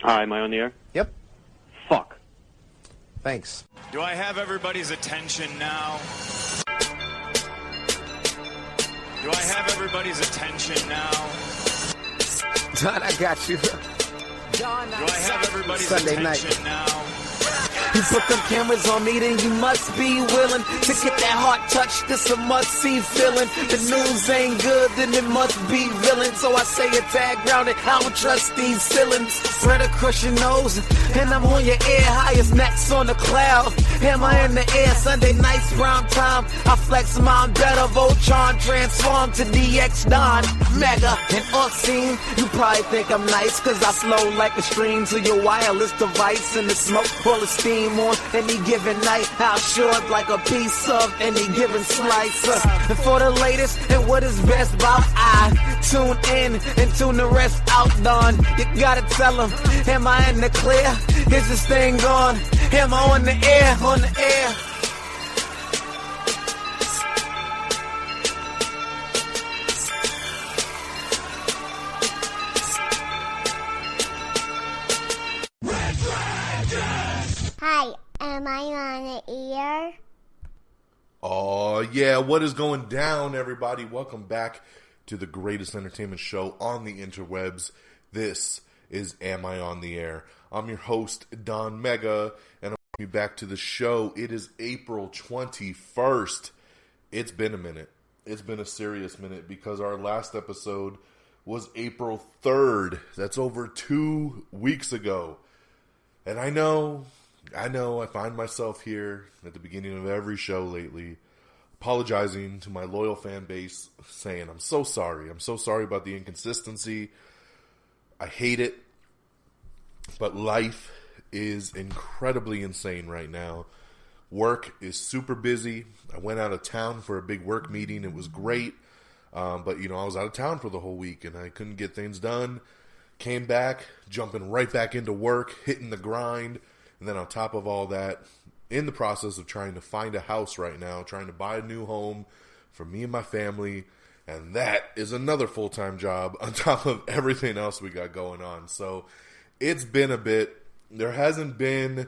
Hi, am I on the air? Yep. Fuck. Thanks. Do I have everybody's attention now? Do I have everybody's attention now? Don, I got you. Do I have everybody's Sunday attention night. now? You put them cameras on me, then you must be willing to get that heart touch. This a must-see feeling. The news ain't good, then it must be villain. So I say a tag grounded, I don't trust these feelings. Spread across your nose, and I'm on your ear. Highest necks on the cloud, hammer in the air. Sunday nights, prime time. I flex mine better. Voltron transform to DX Don. Mega and obscene. You probably think I'm nice, cause I slow like a stream to your wireless device. And the smoke all the steam on any given night. How short like a piece of any given slice. And for the latest and what is best about I tune in and tune the rest out, Don. You gotta tell them, am I in the clear? Is this thing on? Am I on the air? On the air? Hi, am I on the air? Oh, yeah. What is going down, everybody? Welcome back to the greatest entertainment show on the interwebs. This is Am I on the Air? I'm your host, Don Mega, and I'm welcoming you back to the show. It is April 21st. It's been a minute. It's been a serious minute because our last episode was April 3rd. That's over 2 weeks ago. And I know, I find myself here at the beginning of every show lately, apologizing to my loyal fan base, saying, I'm so sorry about the inconsistency. I hate it, but life is incredibly insane right now. Work is super busy. I went out of town for a big work meeting. It was great, but I was out of town for the whole week, and I couldn't get things done. Came back, jumping right back into work, hitting the grind, and then on top of all that, in the process of trying to find a house right now, trying to buy a new home for me and my family, and that is another full-time job on top of everything else we got going on. So it's been a bit. There hasn't been,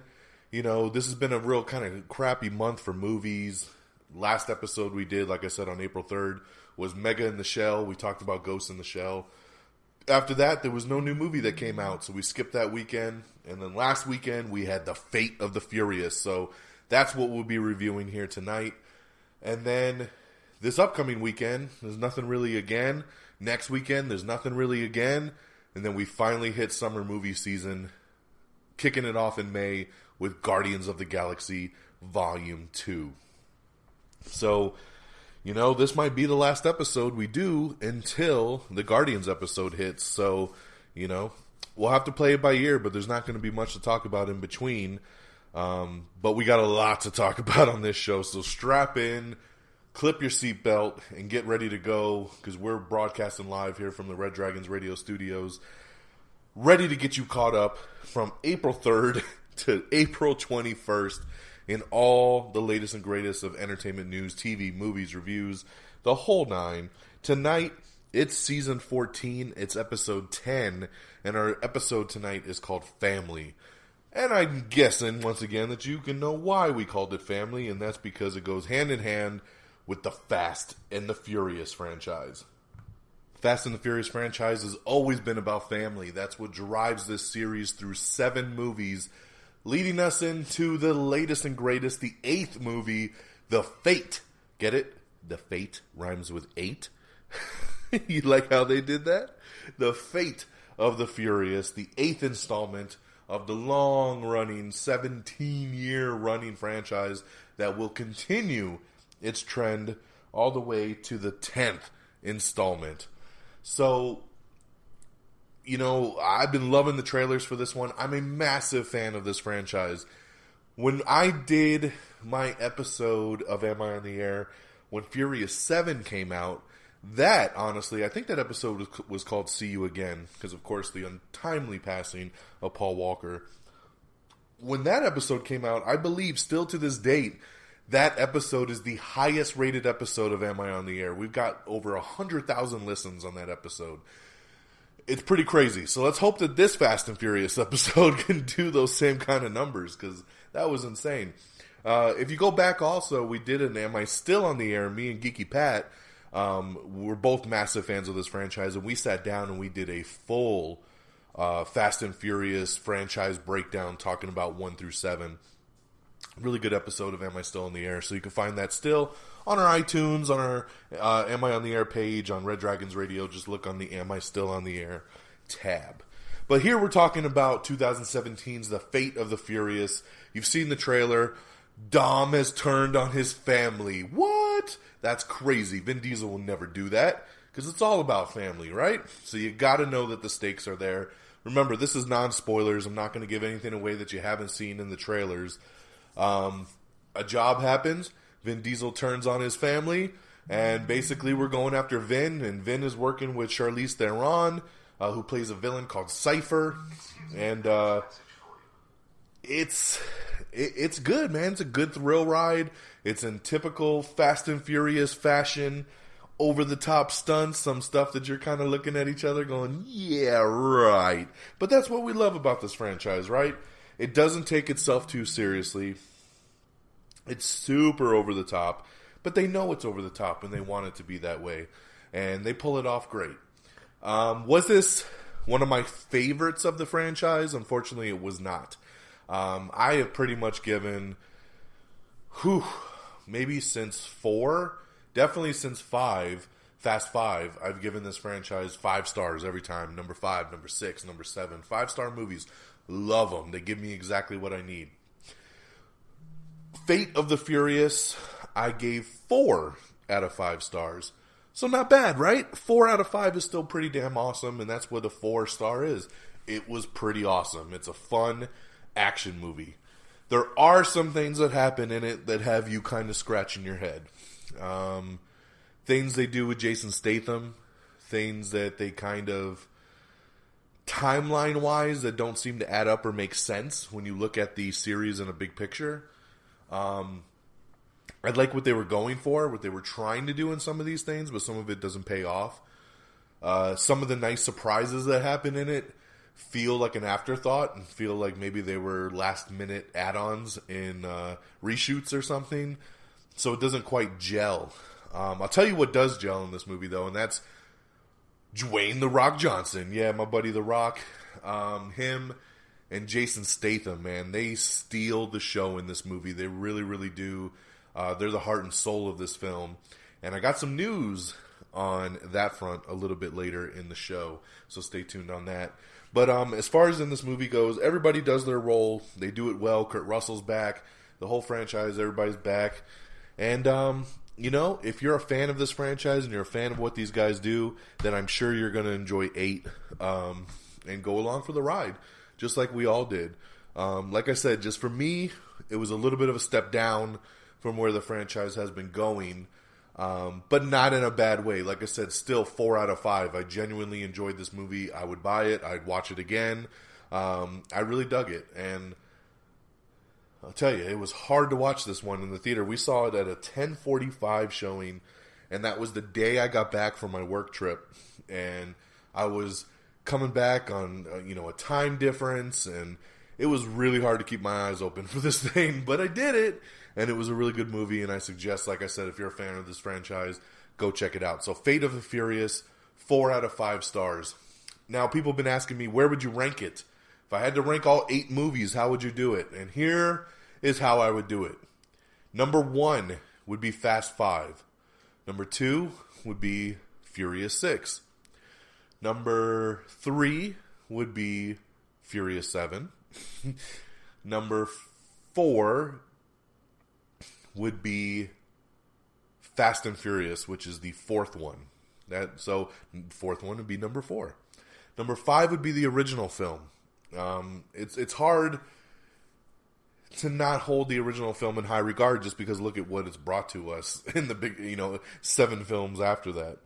this has been a real kind of crappy month for movies. Last episode we did, like I said, on April 3rd, was Mega in the Shell. We talked about Ghost in the Shell. After that, there was no new movie that came out, so we skipped that weekend. And then last weekend, we had The Fate of the Furious. So that's what we'll be reviewing here tonight. And then this upcoming weekend, there's nothing really again. Next weekend, there's nothing really again. And then we finally hit summer movie season, kicking it off in May with Guardians of the Galaxy Volume 2. So this might be the last episode we do until the Guardians episode hits. So, we'll have to play it by ear, but there's not going to be much to talk about in between. But we got a lot to talk about on this show. So strap in, clip your seatbelt, and get ready to go, because we're broadcasting live here from the Red Dragons Radio Studios, ready to get you caught up from April 3rd to April 21st. In all the latest and greatest of entertainment news, TV, movies, reviews, the whole nine. Tonight, it's season 14, it's episode 10, and our episode tonight is called Family. And I'm guessing, once again, that you can know why we called it Family, and that's because it goes hand in hand with the Fast and the Furious franchise. Fast and the Furious franchise has always been about family. That's what drives this series through 7 movies, leading us into the latest and greatest, the 8th movie, The Fate. Get it? The Fate rhymes with 8. You like how they did that? The Fate of the Furious, the 8th installment of the long-running, 17-year running franchise that will continue its trend all the way to the 10th installment. So, I've been loving the trailers for this one. I'm a massive fan of this franchise. When I did my episode of Am I on the Air, when Furious 7 came out, that, honestly, I think that episode was called See You Again, because, of course, the untimely passing of Paul Walker. When that episode came out, I believe, still to this date, that episode is the highest rated episode of Am I on the Air. We've got over 100,000 listens on that episode. it's pretty crazy. So let's hope that this Fast and Furious episode can do those same kind of numbers, because that was insane. If you go back also, we did an Am I Still on the Air? Me and Geeky Pat, we're both massive fans of this franchise, and we sat down and we did a full Fast and Furious franchise breakdown talking about 1 through 7. Really good episode of Am I Still on the Air? So you can find that still on our iTunes, on our Am I on the Air page, on Red Dragons Radio. Just look on the Am I Still on the Air tab. But here we're talking about 2017's The Fate of the Furious. You've seen the trailer. Dom has turned on his family. What? That's crazy. Vin Diesel will never do that, because it's all about family, right? So you got to know that the stakes are there. Remember, this is non-spoilers. I'm not going to give anything away that you haven't seen in the trailers. A job happens. Vin Diesel turns on his family, and basically we're going after Vin, and Vin is working with Charlize Theron, who plays a villain called Cypher, and it's good, man. It's a good thrill ride. It's in typical Fast and Furious fashion, over-the-top stunts, some stuff that you're kind of looking at each other going, yeah, right. But that's what we love about this franchise, right? It doesn't take itself too seriously. It's super over the top, but they know it's over the top and they want it to be that way. And they pull it off great. Was this one of my favorites of the franchise? Unfortunately, it was not. I have pretty much given, maybe since 4, definitely since 5, Fast 5, I've given this franchise 5 stars every time. Number 5, number 6, number 7. 5-star movies. Love them. They give me exactly what I need. Fate of the Furious, I gave 4 out of 5 stars. So not bad, right? 4 out of 5 is still pretty damn awesome, and that's what a 4-star is. It was pretty awesome. It's a fun action movie. There are some things that happen in it that have you kind of scratching your head. Things they do with Jason Statham, things that they kind of, timeline-wise, that don't seem to add up or make sense when you look at the series in a big picture. I like what they were going for, what they were trying to do in some of these things, but some of it doesn't pay off. Some of the nice surprises that happen in it feel like an afterthought and feel like maybe they were last-minute add-ons in reshoots or something. So it doesn't quite gel. I'll tell you what does gel in this movie, though, and that's Dwayne "The Rock" Johnson. Yeah, my buddy The Rock. Him and Jason Statham, man, they steal the show in this movie. They really, really do. They're the heart and soul of this film. And I got some news on that front a little bit later in the show, so stay tuned on that. But as far as in this movie goes, everybody does their role. They do it well. Kurt Russell's back. The whole franchise, everybody's back. And, you know, if you're a fan of this franchise and you're a fan of what these guys do, then I'm sure you're going to enjoy 8 and go along for the ride, just like we all did. Like I said, just for me, it was a little bit of a step down from where the franchise has been going, but not in a bad way. Like I said, still 4 out of 5. I genuinely enjoyed this movie. I would buy it. I'd watch it again. I really dug it. And I'll tell you, it was hard to watch this one in the theater. We saw it at a 10:45 showing, and that was the day I got back from my work trip. And I was coming back on, a time difference, and it was really hard to keep my eyes open for this thing, but I did it, and it was a really good movie, and I suggest, like I said, if you're a fan of this franchise, go check it out. So, Fate of the Furious, 4 out of 5 stars. Now, people have been asking me, where would you rank it? If I had to rank all 8 movies, how would you do it? And here is how I would do it. Number 1 would be Fast 5. Number 2 would be Furious 6. Number 3 would be Furious 7. Number 4 would be Fast and Furious, which is the 4th one. So 4th one would be number 4. Number 5 would be the original film. It's hard to not hold the original film in high regard just because look at what it's brought to us in the big, 7 films after that.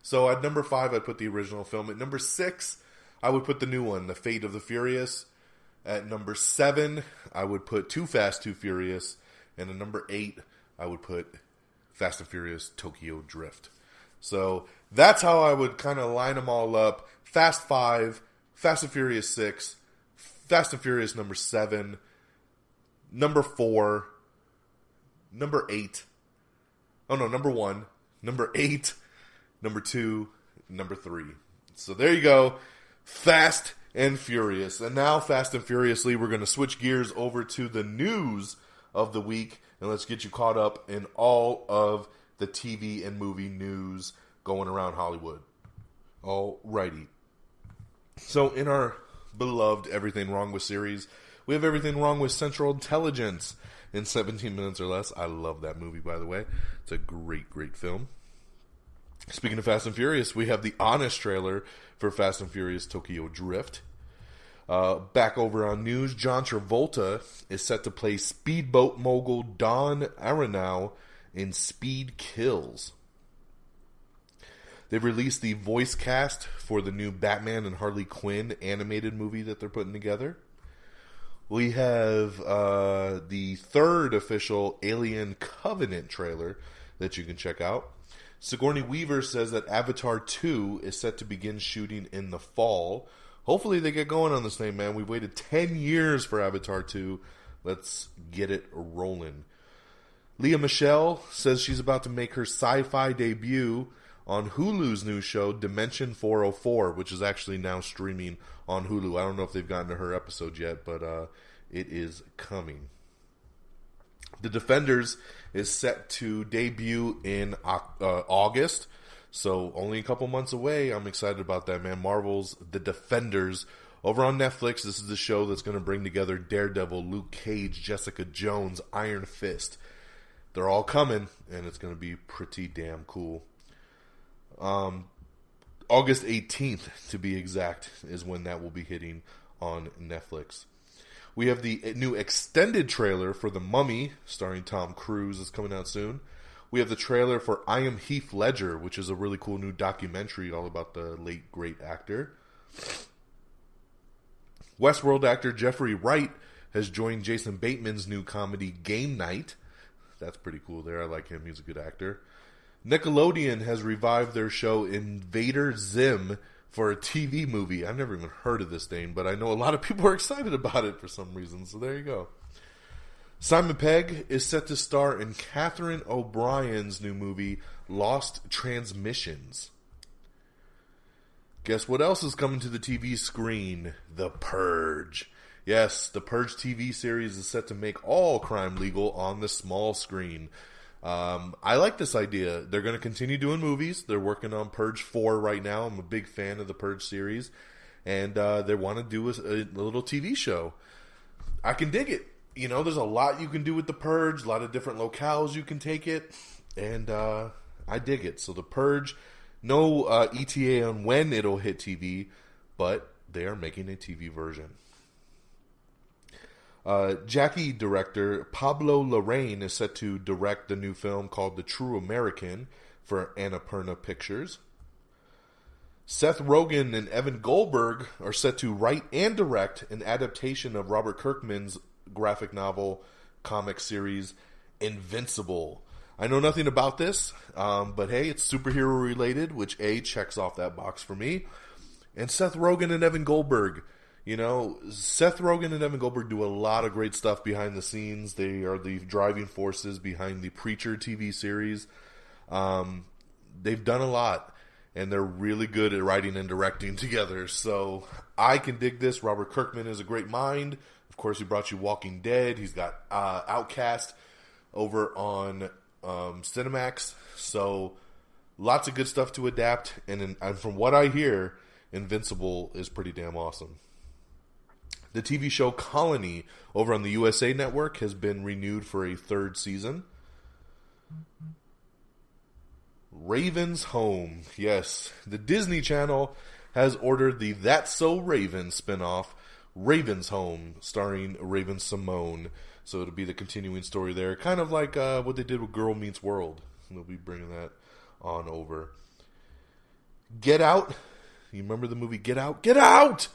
So at number 5, I'd put the original film. At number 6, I would put the new one, The Fate of the Furious. At number 7, I would put Too Fast, Too Furious. And at number 8, I would put Fast and Furious Tokyo Drift. So that's how I would kind of line them all up. Fast 5, Fast and Furious 6, Fast and Furious number 7, number 4, number 8. Oh no, number 1, number 8, number 2, number 3. So there you go. Fast and Furious. And now, Fast and Furiously, we're going to switch gears over to the news of the week. And let's get you caught up in all of the TV and movie news going around Hollywood. Alrighty. So in our beloved Everything Wrong With series, we have Everything Wrong With Central Intelligence in 17 minutes or less. I love that movie, by the way. It's a great, great film. Speaking of Fast and Furious, we have the honest trailer for Fast and Furious Tokyo Drift. Back over on news, John Travolta is set to play speedboat mogul Don Aronow in Speed Kills. They've released the voice cast for the new Batman and Harley Quinn animated movie that they're putting together. We have the third official Alien Covenant trailer that you can check out. Sigourney Weaver says that Avatar 2 is set to begin shooting in the fall. Hopefully they get going on this thing, man. We've waited 10 years for Avatar 2. Let's get it rolling. Lea Michele says she's about to make her sci-fi debut on Hulu's new show, Dimension 404, which is actually now streaming on Hulu. I don't know if they've gotten to her episode yet, but it is coming. The Defenders is set to debut in August, so only a couple months away. I'm excited about that, man. Marvel's The Defenders over on Netflix. This is the show that's going to bring together Daredevil, Luke Cage, Jessica Jones, Iron Fist. They're all coming, and it's going to be pretty damn cool. August 18th, to be exact, is when that will be hitting on Netflix. We have the new extended trailer for The Mummy, starring Tom Cruise, is coming out soon. We have the trailer for I Am Heath Ledger, which is a really cool new documentary all about the late, great actor. Westworld actor Jeffrey Wright has joined Jason Bateman's new comedy Game Night. That's pretty cool there. I like him. He's a good actor. Nickelodeon has revived their show Invader Zim for a TV movie. I've never even heard of this thing, but I know a lot of people are excited about it for some reason, so there you go. Simon Pegg is set to star in Catherine O'Brien's new movie, Lost Transmissions. Guess what else is coming to the TV screen? The Purge. Yes, the Purge TV series is set to make all crime legal on the small screen. I like this idea. They're going to continue doing movies. They're working on Purge 4 right now. I'm a big fan of the Purge series. And they want to do a little TV show. I can dig it. You know, there's a lot you can do with the Purge. A lot of different locales you can take it. And I dig it. So the Purge, no ETA on when it'll hit TV. But they are making a TV version. Jackie director Pablo Larraín is set to direct the new film called The True American for Annapurna Pictures. Seth Rogen and Evan Goldberg are set to write and direct an adaptation of Robert Kirkman's graphic novel comic series Invincible. I know nothing about this, but hey, it's superhero related, which checks off that box for me. And Seth Rogen and Evan Goldberg. You know, Seth Rogen and Evan Goldberg do a lot of great stuff behind the scenes. They are the driving forces behind the Preacher TV series. They've done a lot, and they're really good at writing and directing together. So I can dig this. Robert Kirkman is a great mind. Of course, he brought you Walking Dead. He's got Outcast over on Cinemax. So lots of good stuff to adapt. And from what I hear, Invincible is pretty damn awesome. The TV show Colony over on the USA Network has been renewed for a third season. Raven's Home. Yes, the Disney Channel has ordered the That's So Raven spinoff, Raven's Home, starring Raven Simone. So it'll be the continuing story there. Kind of like what they did with Girl Meets World. They'll be bringing that on over. Get Out. You remember the movie Get Out? Get Out!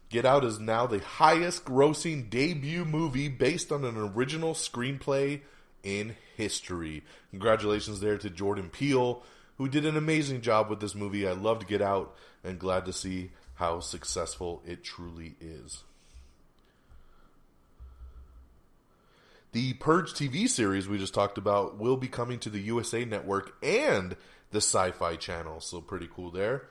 Get Out is now the highest grossing debut movie based on an original screenplay in history. Congratulations there to Jordan Peele, who did an amazing job with this movie. I loved Get Out and glad to see how successful it truly is. The Purge TV series we just talked about will be coming to the USA Network and the Sci-Fi Channel, so pretty cool there.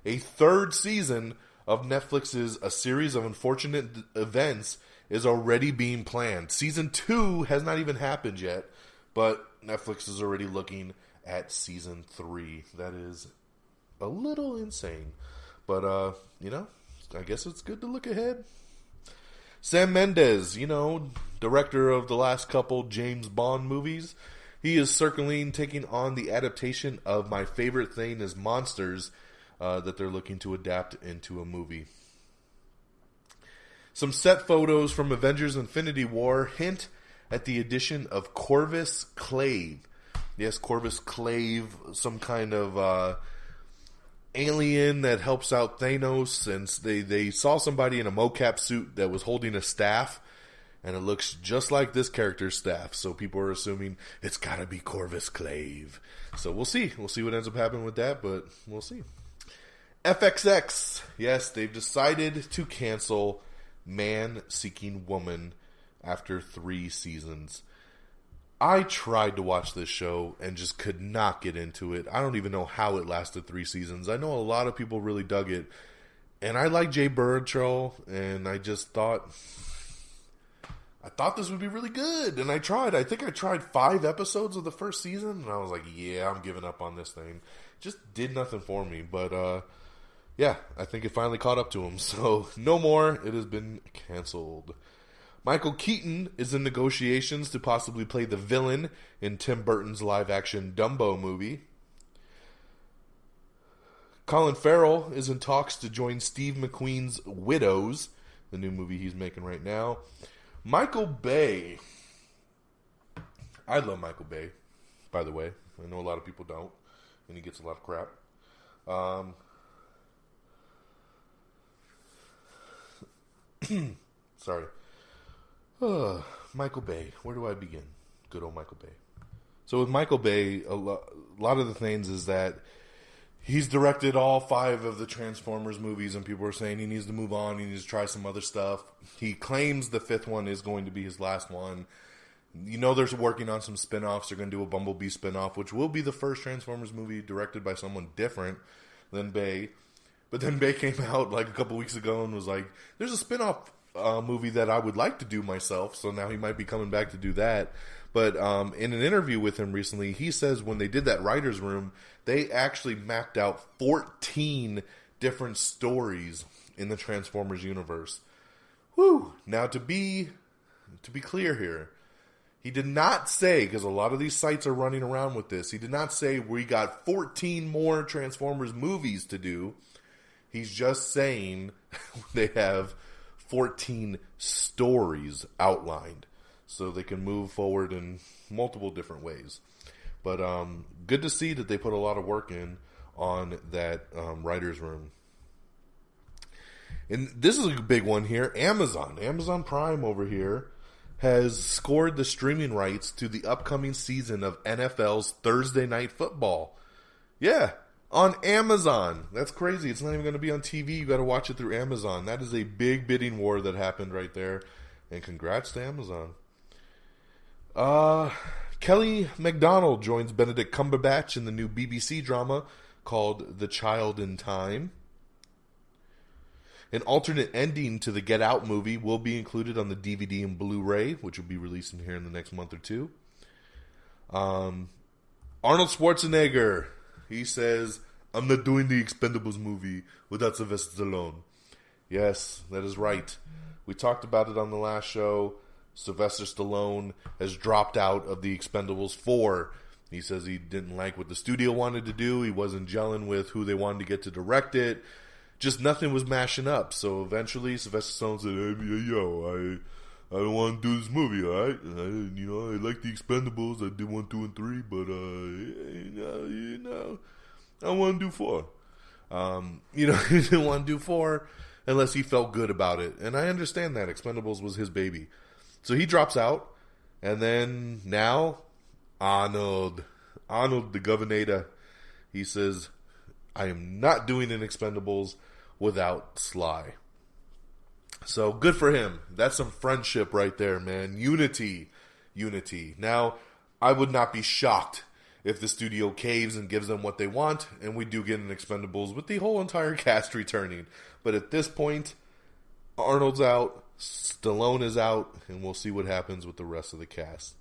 A third season of Netflix's A Series of Unfortunate Events is already being planned. Season 2 has not even happened yet, but Netflix is already looking at Season 3. That is a little insane, but, I guess it's good to look ahead. Sam Mendes, director of the last couple James Bond movies, he is circling taking on the adaptation of My Favorite Thing is Monsters that they're looking to adapt into a movie. Some set photos from Avengers Infinity War hint at the addition of Corvus Clave. Yes, Corvus Clave, some kind of alien that helps out Thanos, and they saw somebody in a mocap suit that was holding a staff, and it looks just like this character's staff, so people are assuming it's gotta be Corvus Clave. So we'll see what ends up happening with that, but we'll see. FXX, yes, they've decided to cancel Man Seeking Woman after 3 seasons. I tried to watch this show and just could not get into it. I don't even know how it lasted 3 seasons. I know a lot of people really dug it. And I like Jay Baruchel, and I just thought this would be really good. And I tried. I think I tried 5 episodes of the first season, and I was like, yeah, I'm giving up on this thing. Just did nothing for me. But, yeah, I think it finally caught up to him. So, no more. It has been canceled. Michael Keaton is in negotiations to possibly play the villain in Tim Burton's live-action Dumbo movie. Colin Farrell is in talks to join Steve McQueen's Widows, the new movie he's making right now. Michael Bay. I love Michael Bay, by the way. I know a lot of people don't, and he gets a lot of crap. Sorry. Michael Bay. Where do I begin? Good old Michael Bay. So with Michael Bay, a lot of the things is that he's directed all 5 of the Transformers movies, and people are saying he needs to move on, he needs to try some other stuff. He claims the 5th one is going to be his last one. They're working on some spin-offs. They're going to do a Bumblebee spin-off, which will be the first Transformers movie directed by someone different than Bay. But then Bay came out like a couple weeks ago and was like, there's a spin-off movie that I would like to do myself, so now he might be coming back to do that. But in an interview with him recently, he says when they did that writer's room, they actually mapped out 14 different stories in the Transformers universe. Whew! Now to be clear here, he did not say, because a lot of these sites are running around with this, he did not say we got 14 more Transformers movies to do. He's just saying they have 14 stories outlined so they can move forward in multiple different ways. But good to see that they put a lot of work in on that writer's room. And this is a big one here. Amazon Prime over here has scored the streaming rights to the upcoming season of NFL's Thursday Night Football. Yeah, on Amazon. That's crazy. It's not even going to be on TV. You got to watch it through Amazon. That is a big bidding war that happened right there. And congrats to Amazon. Kelly MacDonald joins Benedict Cumberbatch in the new BBC drama called The Child in Time. An alternate ending to the Get Out movie will be included on the DVD and Blu-ray, which will be releasing here in the next month or two. Arnold Swarzenegger, he says, I'm not doing the Expendables movie without Sylvester Stallone. Yes, that is right. We talked about it on the last show. Sylvester Stallone has dropped out of the Expendables 4. He says he didn't like what the studio wanted to do. He wasn't gelling with who they wanted to get to direct it. Just nothing was mashing up. So eventually Sylvester Stallone said, hey, I don't want to do this movie, alright? I like the Expendables. I did 1, 2, and 3, but, I want to do 4. He didn't want to do 4 unless he felt good about it. And I understand that. Expendables was his baby. So he drops out. And then now, Arnold the Governor, he says, I am not doing an Expendables without Sly. So good for him. That's some friendship right there, man. Unity. Now, I would not be shocked if the studio caves and gives them what they want, and we do get an Expendables with the whole entire cast returning. But at this point, Arnold's out, Stallone is out, and we'll see what happens with the rest of the cast.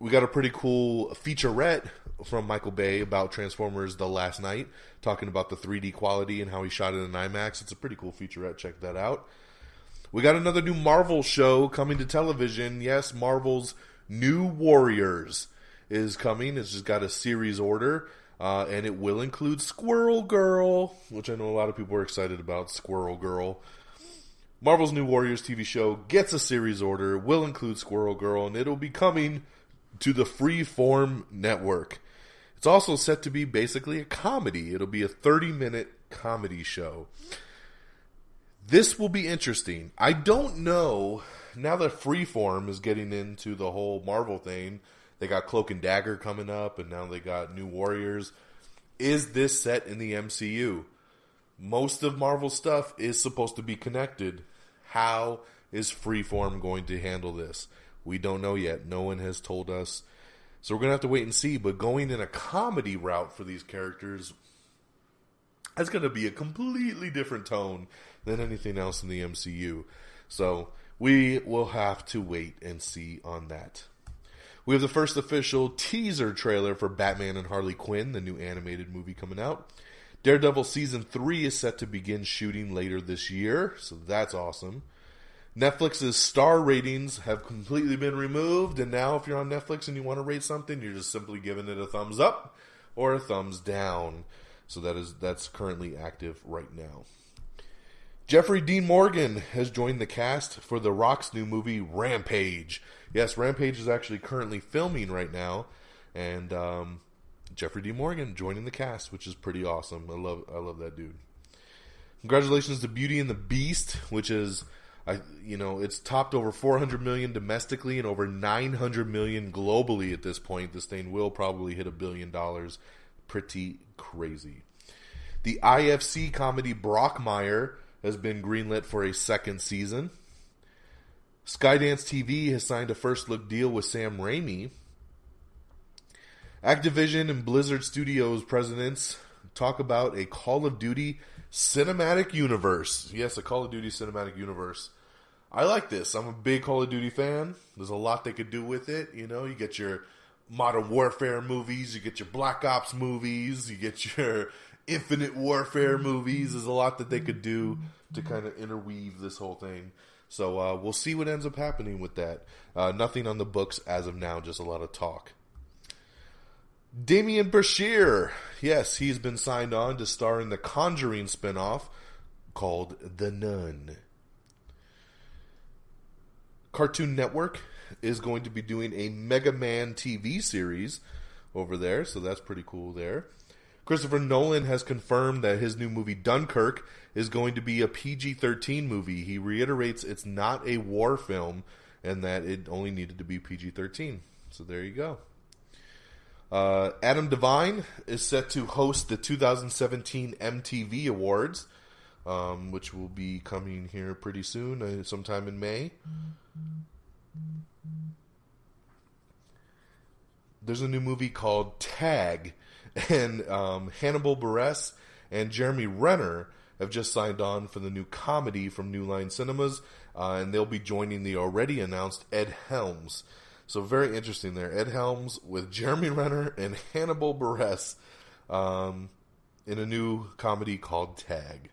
We got a pretty cool featurette from Michael Bay about Transformers The Last Night, talking about the 3D quality and how he shot it in IMAX. It's a pretty cool featurette. Check that out. We got another new Marvel show coming to television. Yes, Marvel's New Warriors is coming. It's just got a series order, and it will include Squirrel Girl, which I know a lot of people are excited about. Squirrel Girl. Marvel's New Warriors TV show gets a series order, will include Squirrel Girl, and it'll be coming to the Freeform network. It's also set to be basically a comedy. It'll be a 30-minute comedy show. This will be interesting. I don't know, now that Freeform is getting into the whole Marvel thing, they got Cloak and Dagger coming up, and now they got New Warriors. Is this set in the MCU? Most of Marvel stuff is supposed to be connected. How is Freeform going to handle this? We don't know yet. No one has told us. So we're going to have to wait and see. But going in a comedy route for these characters, that's going to be a completely different tone than anything else in the MCU. So we will have to wait and see on that. We have the first official teaser trailer for Batman and Harley Quinn, the new animated movie coming out. Daredevil Season 3 is set to begin shooting later this year, so that's awesome. Netflix's star ratings have completely been removed, and now if you're on Netflix and you want to rate something, you're just simply giving it a thumbs up or a thumbs down. So that's currently active right now. Jeffrey Dean Morgan has joined the cast for The Rock's new movie, Rampage. Yes, Rampage is actually currently filming right now, and Jeffrey Dean Morgan joining the cast, which is pretty awesome. I love that dude. Congratulations to Beauty and the Beast, which is, it's topped over 400 million domestically and over 900 million globally at this point. This thing will probably hit $1 billion. Pretty crazy. The IFC comedy Brockmire has been greenlit for a second season. Skydance TV has signed a first look deal with Sam Raimi. Activision and Blizzard Studios presidents talk about a Call of Duty cinematic universe. Yes, a Call of Duty cinematic universe. I like this. I'm a big Call of Duty fan. There's a lot they could do with it. You get your Modern Warfare movies, you get your Black Ops movies, you get your Infinite Warfare movies. There's a lot that they could do to kind of interweave this whole thing. So we'll see what ends up happening with that. Nothing on the books as of now, just a lot of talk. Damian Bashir, yes, he's been signed on to star in the Conjuring spinoff called The Nun. Cartoon Network is going to be doing a Mega Man TV series over there, so that's pretty cool there. Christopher Nolan has confirmed that his new movie Dunkirk is going to be a PG-13 movie. He reiterates it's not a war film and that it only needed to be PG-13. So there you go. Adam Devine is set to host the 2017 MTV Awards, which will be coming here pretty soon, sometime in May. There's a new movie called Tag, and Hannibal Buress and Jeremy Renner have just signed on for the new comedy from New Line Cinemas, and they'll be joining the already announced Ed Helms. So very interesting there. Ed Helms with Jeremy Renner and Hannibal Buress in a new comedy called Tag.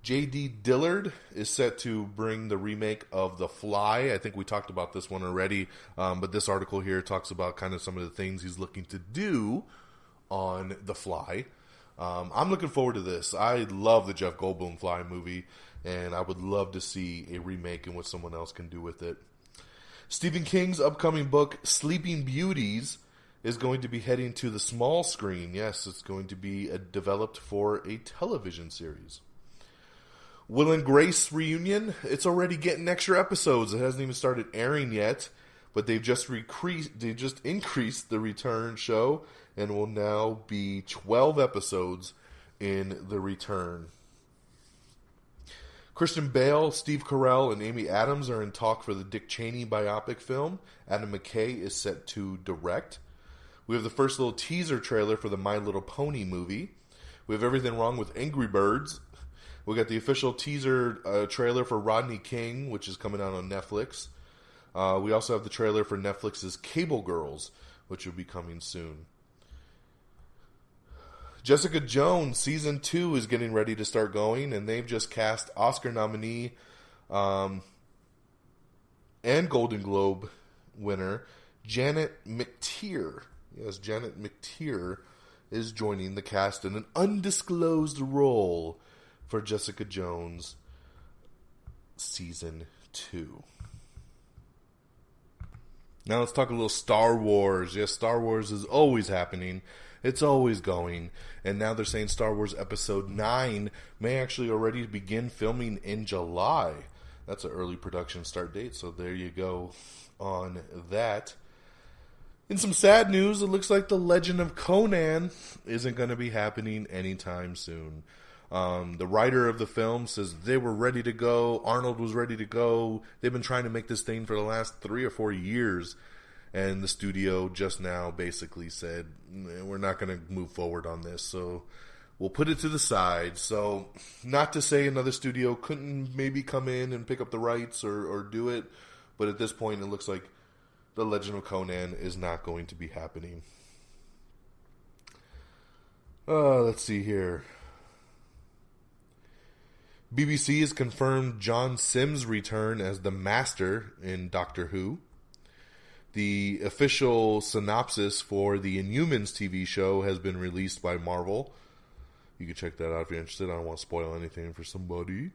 J.D. Dillard is set to bring the remake of The Fly. I think we talked about this one already, but this article here talks about kind of some of the things he's looking to do on The Fly. I'm looking forward to this. I love the Jeff Goldblum Fly movie, and I would love to see a remake and what someone else can do with it. Stephen King's upcoming book, Sleeping Beauties, is going to be heading to the small screen. Yes, it's going to be developed for a television series. Will and Grace reunion, it's already getting extra episodes. It hasn't even started airing yet, but they've just increased the return show and will now be 12 episodes in the return. Christian Bale, Steve Carell, and Amy Adams are in talk for the Dick Cheney biopic film. Adam McKay is set to direct. We have the first little teaser trailer for the My Little Pony movie. We have Everything Wrong with Angry Birds. We got the official teaser trailer for Rodney King, which is coming out on Netflix. We also have the trailer for Netflix's Cable Girls, which will be coming soon. Jessica Jones Season 2 is getting ready to start going, and they've just cast Oscar nominee and Golden Globe winner Janet McTeer. Yes, Janet McTeer is joining the cast in an undisclosed role for Jessica Jones Season 2. Now let's talk a little Star Wars. Yes, Star Wars is always happening. It's always going. And now they're saying Star Wars Episode 9 may actually already begin filming in July. That's an early production start date, so there you go on that. In some sad news, it looks like The Legend of Conan isn't going to be happening anytime soon. The writer of the film says they were ready to go. Arnold was ready to go. They've been trying to make this thing for the last 3 or 4 years. And the studio just now basically said, we're not going to move forward on this. So we'll put it to the side. So not to say another studio couldn't maybe come in and pick up the rights or do it. But at this point, it looks like The Legend of Conan is not going to be happening. Let's see here. BBC has confirmed John Sims' return as the Master in Doctor Who. The official synopsis for the Inhumans TV show has been released by Marvel. You can check that out if you're interested. I don't want to spoil anything for somebody.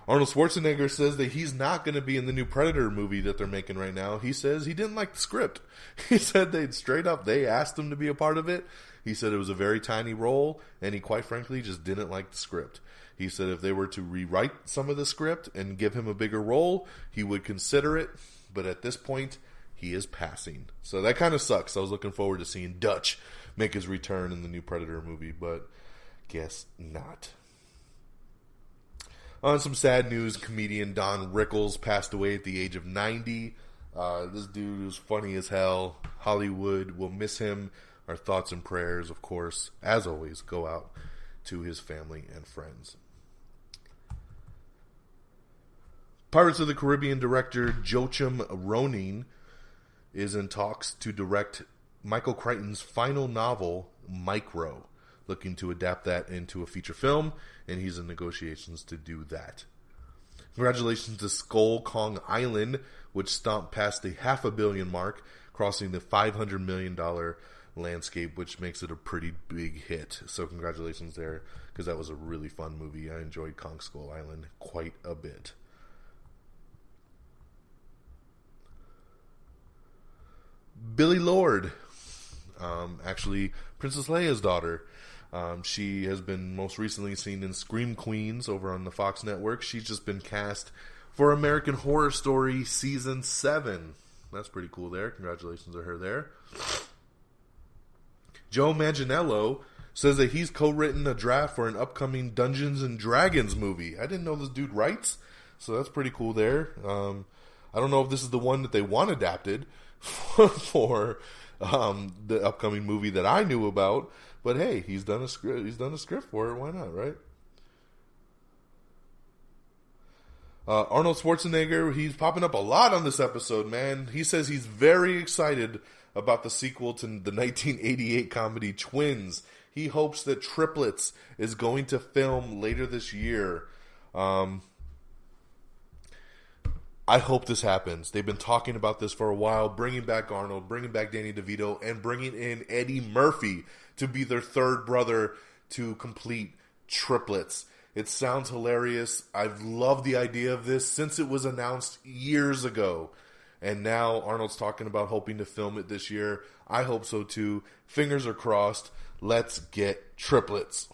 Arnold Schwarzenegger says that he's not going to be in the new Predator movie that they're making right now. He says he didn't like the script. He said they asked him to be a part of it. He said it was a very tiny role, and he quite frankly just didn't like the script. He said if they were to rewrite some of the script and give him a bigger role, he would consider it. But at this point, he is passing. So that kind of sucks. I was looking forward to seeing Dutch make his return in the new Predator movie, but guess not. On some sad news, comedian Don Rickles passed away at the age of 90. This dude was funny as hell. Hollywood will miss him. Our thoughts and prayers, of course, as always, go out to his family and friends. Pirates of the Caribbean director Joachim Ronin is in talks to direct Michael Crichton's final novel, Micro, looking to adapt that into a feature film, and he's in negotiations to do that. Congratulations to Skull Kong Island, which stomped past the $500 million mark, crossing the $500 million landscape, which makes it a pretty big hit. So congratulations there, because that was a really fun movie. I enjoyed Kong Skull Island quite a bit. Billie Lourd, actually Princess Leia's daughter. She has been most recently seen in Scream Queens over on the Fox network. She's just been cast for American Horror Story Season 7. That's pretty cool there. Congratulations to her there. Joe Manganiello says that he's co-written a draft for an upcoming Dungeons and Dragons movie. I didn't know this dude writes, so that's pretty cool there. I don't know if this is the one that they want adapted for the upcoming movie that I knew about, but hey, he's done a script. He's done a script for it. Why not, right? Arnold Schwarzenegger, he's popping up a lot on this episode, man. He says he's very excited about the sequel to the 1988 comedy Twins. He hopes that Triplets is going to film later this year. I hope this happens. They've been talking about this for a while, bringing back Arnold, bringing back Danny DeVito, and bringing in Eddie Murphy to be their third brother to complete Triplets. It sounds hilarious. I've loved the idea of this since it was announced years ago. And now Arnold's talking about hoping to film it this year. I hope so too. Fingers are crossed. Let's get Triplets.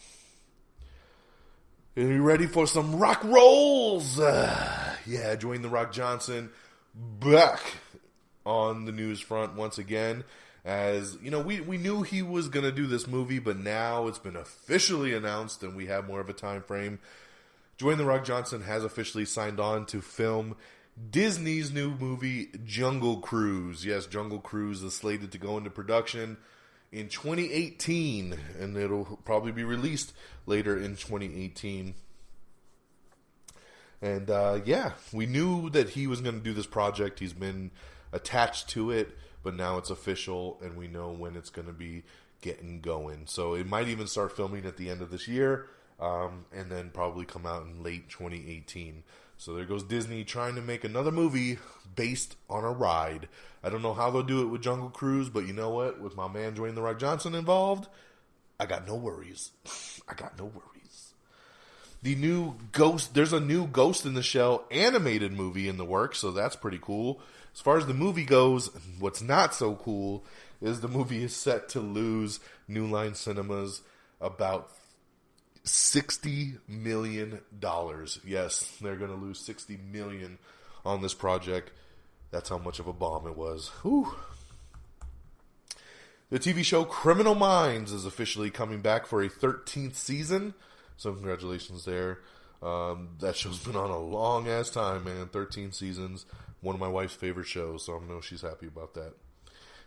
Are you ready for some rock rolls? Yeah, Dwayne The Rock Johnson back on the news front once again. As, you know, we knew he was going to do this movie, but now it's been officially announced and we have more of a time frame. Dwayne "The Rock" Johnson has officially signed on to film Disney's new movie, Jungle Cruise. Yes, Jungle Cruise is slated to go into production in 2018, and it'll probably be released later in 2018. And, yeah, we knew that he was going to do this project. He's been attached to it, but now it's official, and we know when it's going to be getting going. So it might even start filming at the end of this year, and then probably come out in late 2018. So there goes Disney trying to make another movie based on a ride. I don't know how they'll do it with Jungle Cruise, but you know what? With my man Dwayne "The Rock" Johnson involved, I got no worries. I got no worries. The new there's a new Ghost in the Shell animated movie in the works, so that's pretty cool. As far as the movie goes, what's not so cool is the movie is set to lose New Line Cinemas about $60 million. Yes, they're going to lose $60 million on this project. That's how much of a bomb it was. Whew. The TV show Criminal Minds is officially coming back for a 13th season. So congratulations there. That show's been on a long ass time, man. 13 seasons. One of my wife's favorite shows, so I know she's happy about that.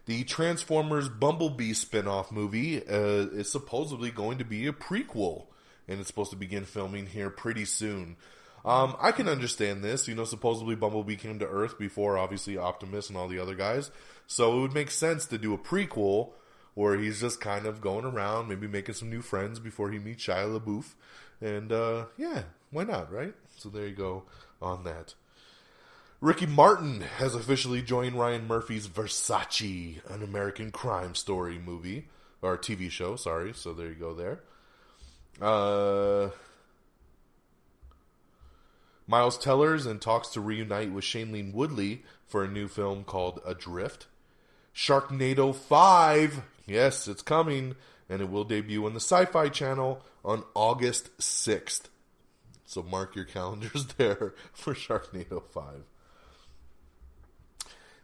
The Transformers Bumblebee spin-off movie is supposedly going to be a prequel, and it's supposed to begin filming here pretty soon. I can understand this. You know, supposedly Bumblebee came to Earth before, obviously, Optimus and all the other guys. So it would make sense to do a prequel where he's just kind of going around, maybe making some new friends before he meets Shia LaBeouf. And, yeah, why not, right? So there you go on that. Ricky Martin has officially joined Ryan Murphy's Versace, an American crime story movie, or TV show, sorry. So there you go there. Miles Teller's in talks to reunite with Shailene Woodley for a new film called Adrift. Sharknado 5, yes, it's coming, and it will debut on the Sci-Fi Channel on August 6th. So mark your calendars there for Sharknado 5.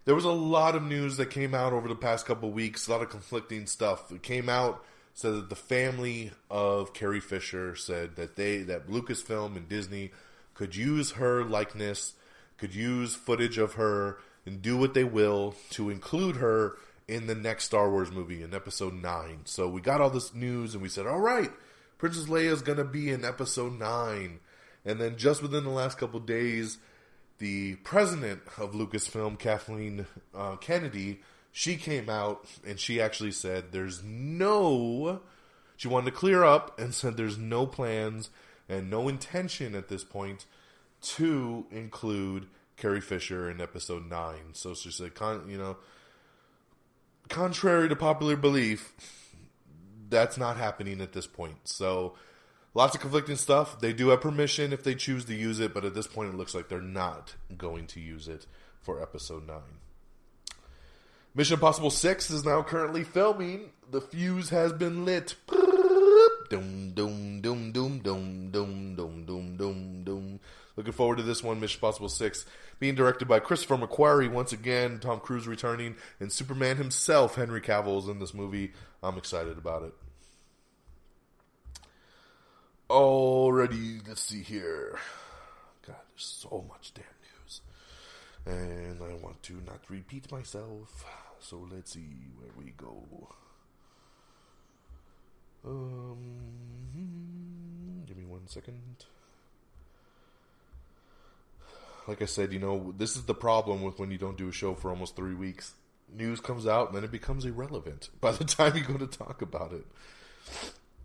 There was a lot of news that came out over the past couple of weeks, a lot of conflicting stuff. It came out, said that the family of Carrie Fisher said that that Lucasfilm and Disney could use her likeness, could use footage of her, and do what they will to include her in the next Star Wars movie in Episode 9. So we got all this news and we said, all right, Princess Leia's going to be in Episode 9. And then just within the last couple of days, the president of Lucasfilm, Kathleen Kennedy, she came out and she actually said she wanted to clear up and said there's no plans and no intention at this point to include Carrie Fisher in Episode 9. So she said, contrary to popular belief, that's not happening at this point. So lots of conflicting stuff. They do have permission if they choose to use it, but at this point it looks like they're not going to use it for Episode 9. Mission Impossible 6 is now currently filming. The fuse has been lit. Doom, doom, doom, doom, doom, doom, doom, doom, doom, doom. Looking forward to this one, Mission Impossible 6, being directed by Christopher McQuarrie once again, Tom Cruise returning, and Superman himself, Henry Cavill, is in this movie. I'm excited about it. Alrighty, let's see here. God, there's so much damn news. And I want to not repeat myself. So let's see where we go. Give me 1 second. Like I said, this is the problem with when you don't do a show for almost 3 weeks. News comes out and then it becomes irrelevant by the time you go to talk about it.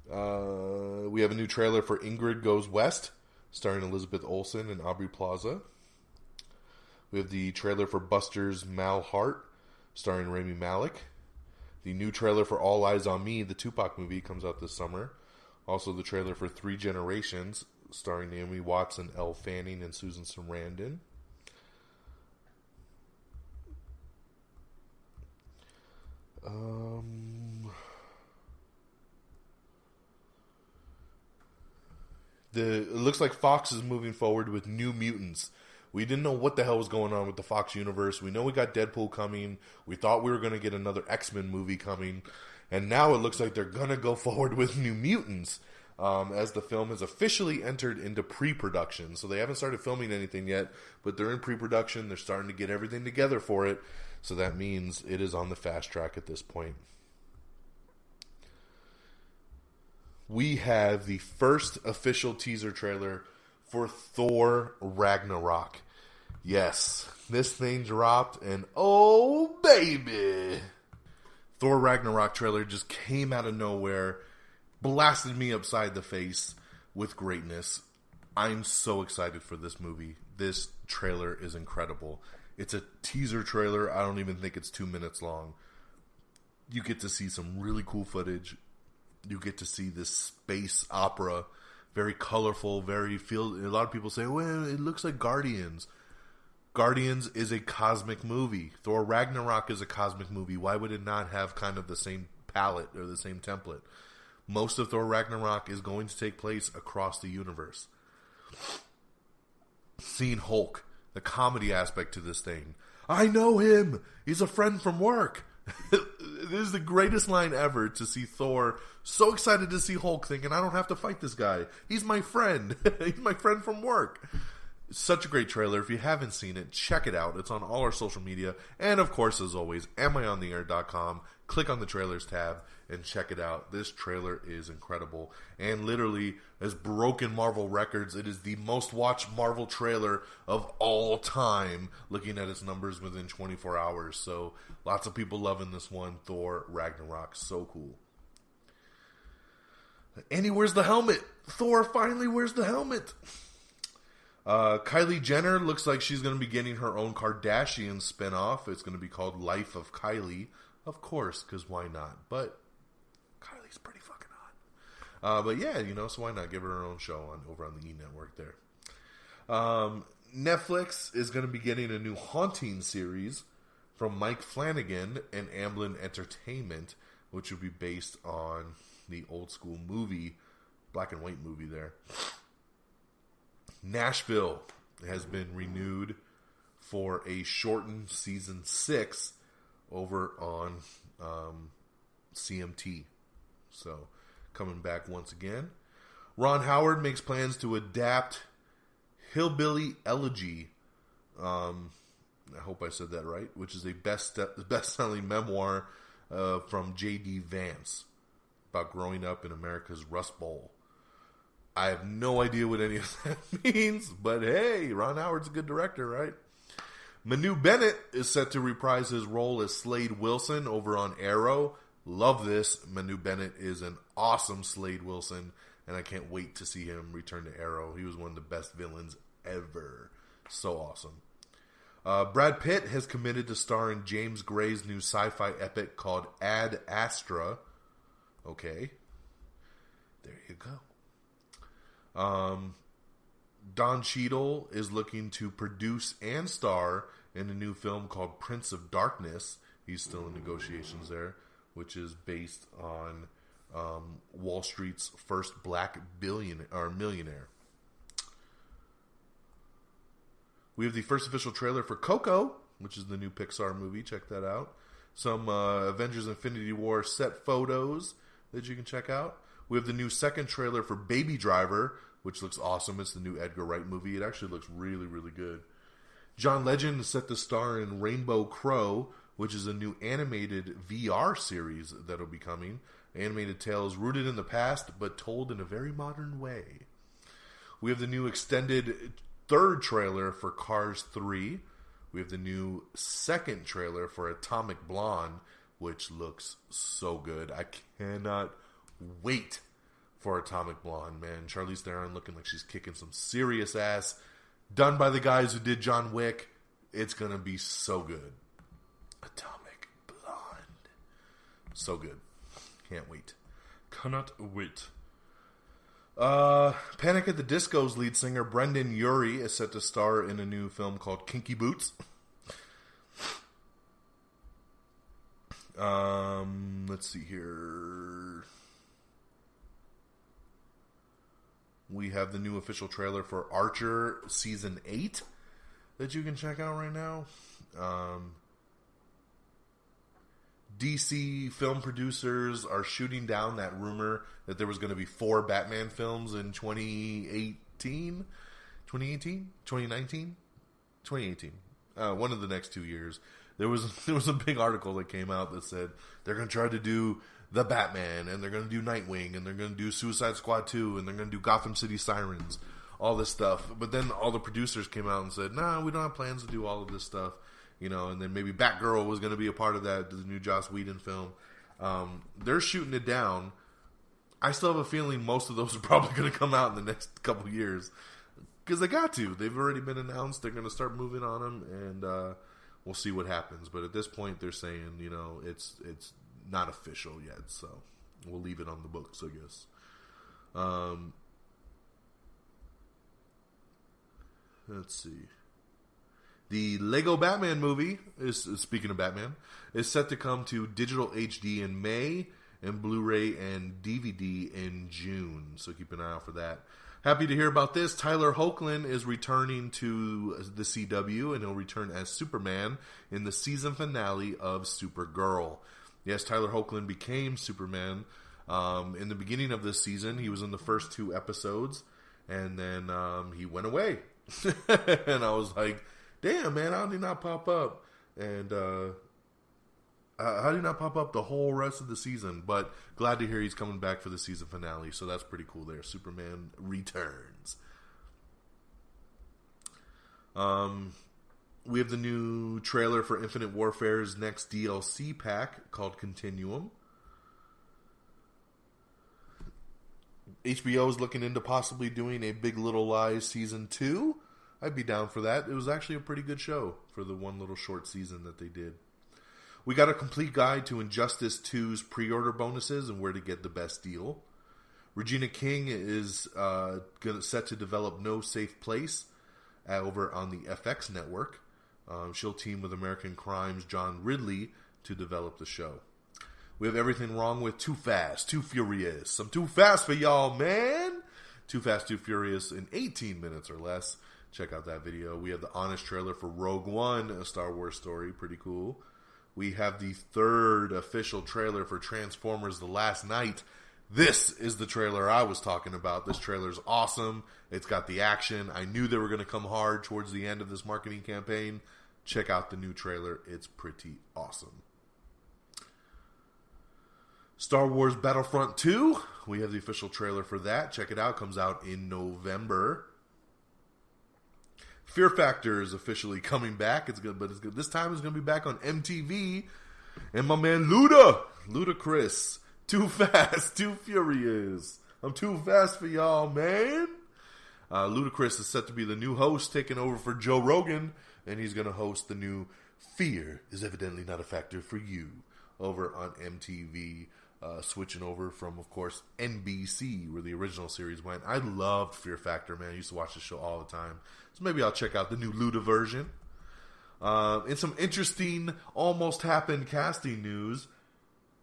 We have a new trailer for Ingrid Goes West, starring Elizabeth Olsen and Aubrey Plaza. We have the trailer for Buster's Mal Hart, starring Rami Malek. The new trailer for All Eyes on Me, the Tupac movie, comes out this summer. Also the trailer for Three Generations, starring Naomi Watts and Elle Fanning and Susan Sarandon. It looks like Fox is moving forward with New Mutants, We didn't know what the hell was going on with the Fox universe. We know we got Deadpool coming. We thought we were going to get another X-Men movie coming. And now it looks like they're going to go forward with New Mutants, as the film has officially entered into pre-production. So they haven't started filming anything yet, but they're in pre-production. They're starting to get everything together for it. So that means it is on the fast track at this point. We have the first official teaser trailer for Thor Ragnarok. Yes, this thing dropped, and oh baby! Thor Ragnarok trailer just came out of nowhere, blasted me upside the face with greatness. I'm so excited for this movie. This trailer is incredible. It's a teaser trailer. I don't even think it's 2 minutes long. You get to see some really cool footage. You get to see this space opera, very colorful, a lot of people say, well, it looks like Guardians. Guardians is a cosmic movie. Thor Ragnarok is a cosmic movie. Why would it not have kind of the same palette or the same template? Most of Thor Ragnarok is going to take place across the universe. Seeing Hulk, the comedy aspect to this thing. I know him. He's a friend from work. This is the greatest line ever, to see Thor so excited to see Hulk, thinking, I don't have to fight this guy. He's my friend. He's my friend from work. Such a great trailer. If you haven't seen it, check it out. It's on all our social media. And of course, as always, amiontheair.com. Click on the trailers tab and check it out. This trailer is incredible. And literally has broken Marvel records. It is the most watched Marvel trailer of all time, looking at its numbers within 24 hours. So lots of people loving this one. Thor Ragnarok. So cool. And he wears the helmet. Thor finally wears the helmet. Kylie Jenner looks like she's going to be getting her own Kardashian spinoff. It's going to be called Life of Kylie. Of course, because why not? But Kylie's pretty fucking hot. But yeah, so why not give her own show over on the E! Network there. Netflix is going to be getting a new Haunting series from Mike Flanagan and Amblin Entertainment, which will be based on the old school movie, black and white movie there. Nashville has been renewed for a shortened season 6 over on CMT. So, coming back once again. Ron Howard makes plans to adapt Hillbilly Elegy. I hope I said that right. Which is a best-selling memoir from J.D. Vance about growing up in America's Rust Bowl. I have no idea what any of that means, but hey, Ron Howard's a good director, right? Manu Bennett is set to reprise his role as Slade Wilson over on Arrow. Love this. Manu Bennett is an awesome Slade Wilson, and I can't wait to see him return to Arrow. He was one of the best villains ever. So awesome. Brad Pitt has committed to star in James Gray's new sci-fi epic called Ad Astra. Okay. There you go. Don Cheadle is looking to produce and star in a new film called Prince of Darkness. He's still in negotiations there, which is based on Wall Street's first black millionaire. We have the first official trailer for Coco, which is the new Pixar movie. Check that out. Some Avengers Infinity War set photos that you can check out. We have the new second trailer for Baby Driver, which looks awesome. It's the new Edgar Wright movie. It actually looks really, really good. John Legend is set to star in Rainbow Crow, which is a new animated VR series that will be coming. Animated tales rooted in the past, but told in a very modern way. We have the new extended third trailer for Cars 3. We have the new second trailer for Atomic Blonde, which looks so good. I cannot wait for Atomic Blonde, man. Charlize Theron looking like she's kicking some serious ass. Done by the guys who did John Wick. It's going to be so good. Atomic Blonde. So good. Can't wait. Cannot wait. Panic at the Disco's lead singer Brendan Urie is set to star in a new film called Kinky Boots. Let's see here. We have the new official trailer for Archer Season 8. that you can check out right now. DC film producers are shooting down that rumor that there was going to be 4 Batman films in 2018. One of the next 2 years. There was a big article that came out that said they're going to try to do the Batman, and they're going to do Nightwing, and they're going to do Suicide Squad 2, and they're going to do Gotham City Sirens, all this stuff. But then all the producers came out and said, nah, we don't have plans to do all of this stuff. You know, and then maybe Batgirl was going to be a part of that, the new Joss Whedon film. They're shooting it down. I still have a feeling most of those are probably going to come out in the next couple years. Because they got to. They've already been announced. They're going to start moving on them, and we'll see what happens. But at this point, they're saying, you know, it's not official yet. So we'll leave it on the books, I guess. Let's see. The Lego Batman movie, speaking of Batman, is set to come to digital HD in May and Blu-ray and DVD in June. So keep an eye out for that. Happy to hear about this. Tyler Hoechlin is returning to the CW, and he'll return as Superman in the season finale of Supergirl. Yes, Tyler Hoechlin became Superman in the beginning of this season. He was in the first 2 episodes, and then he went away. And I was like, damn, man, how did he not pop up? And how did he not pop up the whole rest of the season? But glad to hear he's coming back for the season finale. So that's pretty cool there. Superman returns. We have the new trailer for Infinite Warfare's next DLC pack called Continuum. HBO is looking into possibly doing a Big Little Lies Season 2. I'd be down for that. It was actually a pretty good show for the one little short season that they did. We got a complete guide to Injustice 2's pre-order bonuses and where to get the best deal. Regina King is set to develop No Safe Place over on the FX network. She'll team with American Crime's John Ridley to develop the show. We have everything wrong with Too Fast, Too Furious. I'm too fast for y'all, man. Too Fast, Too Furious in 18 minutes or less. Check out that video. We have the honest trailer for Rogue One, a Star Wars story. Pretty cool. We have the 3rd official trailer for Transformers The Last Night. This is the trailer I was talking about. This trailer's awesome. It's got the action. I knew they were going to come hard towards the end of this marketing campaign. Check out the new trailer. It's pretty awesome. Star Wars Battlefront 2. We have the official trailer for that. Check it out. Comes out in November. Fear Factor is officially coming back. It's good, but it's good. This time it's going to be back on MTV. And my man Ludacris. Too Fast, Too Furious. I'm too fast for y'all, man. Ludacris is set to be the new host, taking over for Joe Rogan. And he's going to host the new Fear is Evidently Not a Factor for You over on MTV. Switching over from, of course, NBC, where the original series went. I loved Fear Factor, man. I used to watch the show all the time. So maybe I'll check out the new Luda version. In some interesting, almost happened casting news,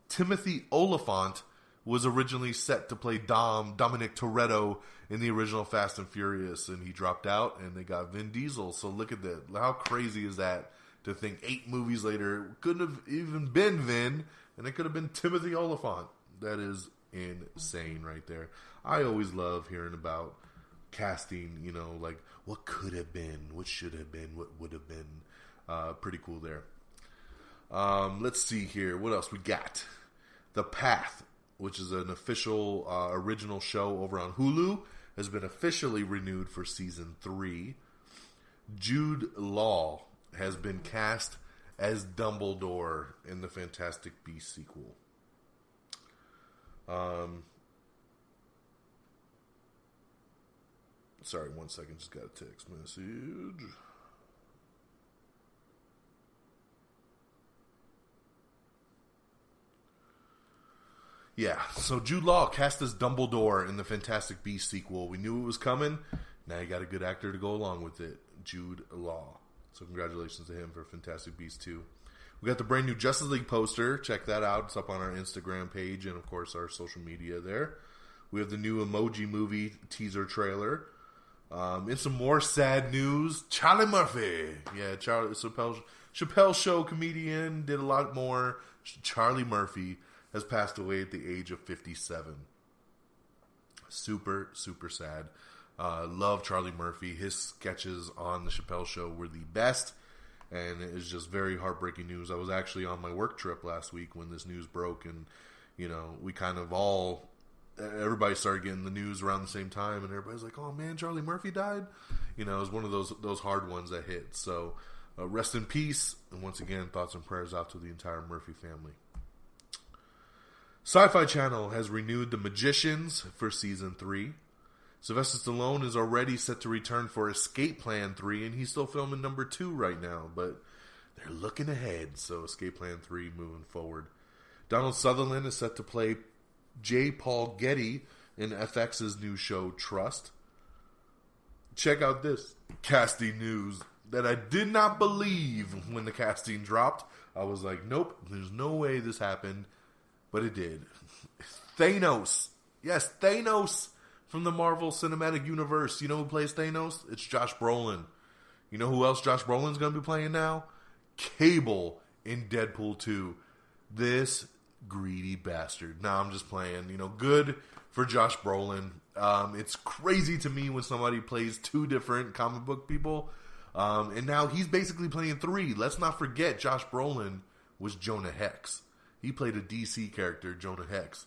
Timothy Olyphant was originally set to play Dominic Toretto in the original Fast and Furious, and he dropped out, and they got Vin Diesel. So look at that. How crazy is that to think 8 movies later, it couldn't have even been Vin, and it could have been Timothy Olyphant. That is insane right there. I always love hearing about casting, you know, like what could have been, what should have been, what would have been. Pretty cool there. Let's see here. What else we got? The Path, which is an official original show over on Hulu, has been officially renewed for season 3. Jude Law has been cast as Dumbledore in the Fantastic Beasts sequel. Sorry, one second. Just got a text message. Yeah, so Jude Law cast as Dumbledore in the Fantastic Beasts sequel. We knew it was coming. Now you got a good actor to go along with it. Jude Law. So congratulations to him for Fantastic Beasts 2. We got the brand new Justice League poster. Check that out. It's up on our Instagram page and, of course, our social media there. We have the new Emoji Movie teaser trailer. In some more sad news, Charlie Murphy. Yeah, Chappelle Show comedian, did a lot more. Charlie Murphy has passed away at the age of 57. Super, super sad. Love Charlie Murphy. His sketches on the Chappelle Show were the best, and it was just very heartbreaking news. I was actually on my work trip last week when this news broke, and, you know, we kind of everybody started getting the news around the same time, and everybody's like, oh man, Charlie Murphy died? You know, it was one of those hard ones that hit. So, rest in peace, and once again, thoughts and prayers out to the entire Murphy family. Sci-Fi Channel has renewed The Magicians for Season 3. Sylvester Stallone is already set to return for Escape Plan 3, and he's still filming number 2 right now, but they're looking ahead, so Escape Plan 3 moving forward. Donald Sutherland is set to play J. Paul Getty in FX's new show, Trust. Check out this casting news that I did not believe when the casting dropped. I was like, nope, there's no way this happened, but it did. Thanos. Yes, Thanos from the Marvel Cinematic Universe. You know who plays Thanos? It's Josh Brolin. You know who else Josh Brolin's going to be playing now? Cable in Deadpool 2. This greedy bastard. Nah, I'm just playing. You know, good for Josh Brolin. It's crazy to me when somebody plays 2 different comic book people. And now he's basically playing 3. Let's not forget Josh Brolin was Jonah Hex. He played a DC character, Jonah Hex.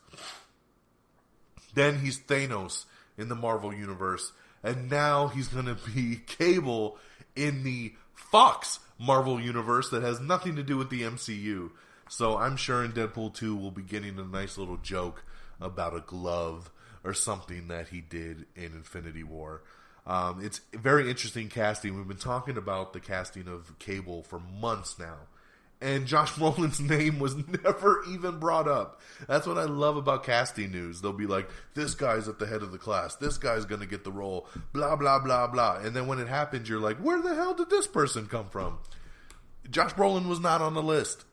Then he's Thanos in the Marvel Universe. And now he's going to be Cable in the Fox Marvel Universe that has nothing to do with the MCU. So I'm sure in Deadpool 2 we'll be getting a nice little joke about a glove or something that he did in Infinity War. It's very interesting casting. We've been talking about the casting of Cable for months now. And Josh Brolin's name was never even brought up. That's what I love about casting news. They'll be like, this guy's at the head of the class. This guy's going to get the role. Blah, blah, blah, blah. And then when it happens, you're like, where the hell did this person come from? Josh Brolin was not on the list.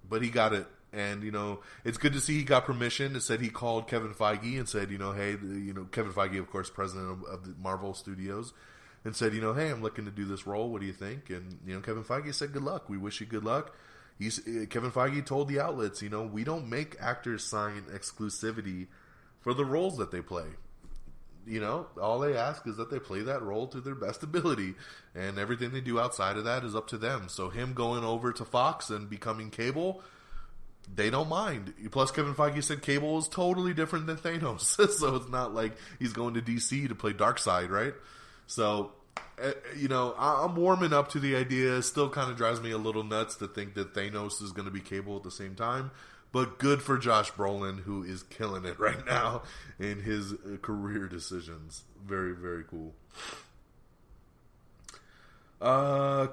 But he got it. And, you know, it's good to see he got permission. It said he called Kevin Feige and said, you know, hey, you know, Kevin Feige, of course, president of the Marvel Studios, and said, you know, hey, I'm looking to do this role. What do you think? And, you know, Kevin Feige said, good luck. We wish you good luck. Kevin Feige told the outlets, you know, we don't make actors sign exclusivity for the roles that they play. You know, all they ask is that they play that role to their best ability, and everything they do outside of that is up to them. So him going over to Fox and becoming Cable, they don't mind. Plus, Kevin Feige said Cable is totally different than Thanos, so it's not like he's going to DC to play Darkseid, right? So, you know, I'm warming up to the idea. It still kind of drives me a little nuts to think that Thanos is going to be Cable at the same time. But good for Josh Brolin, who is killing it right now in his career decisions. Very, very cool.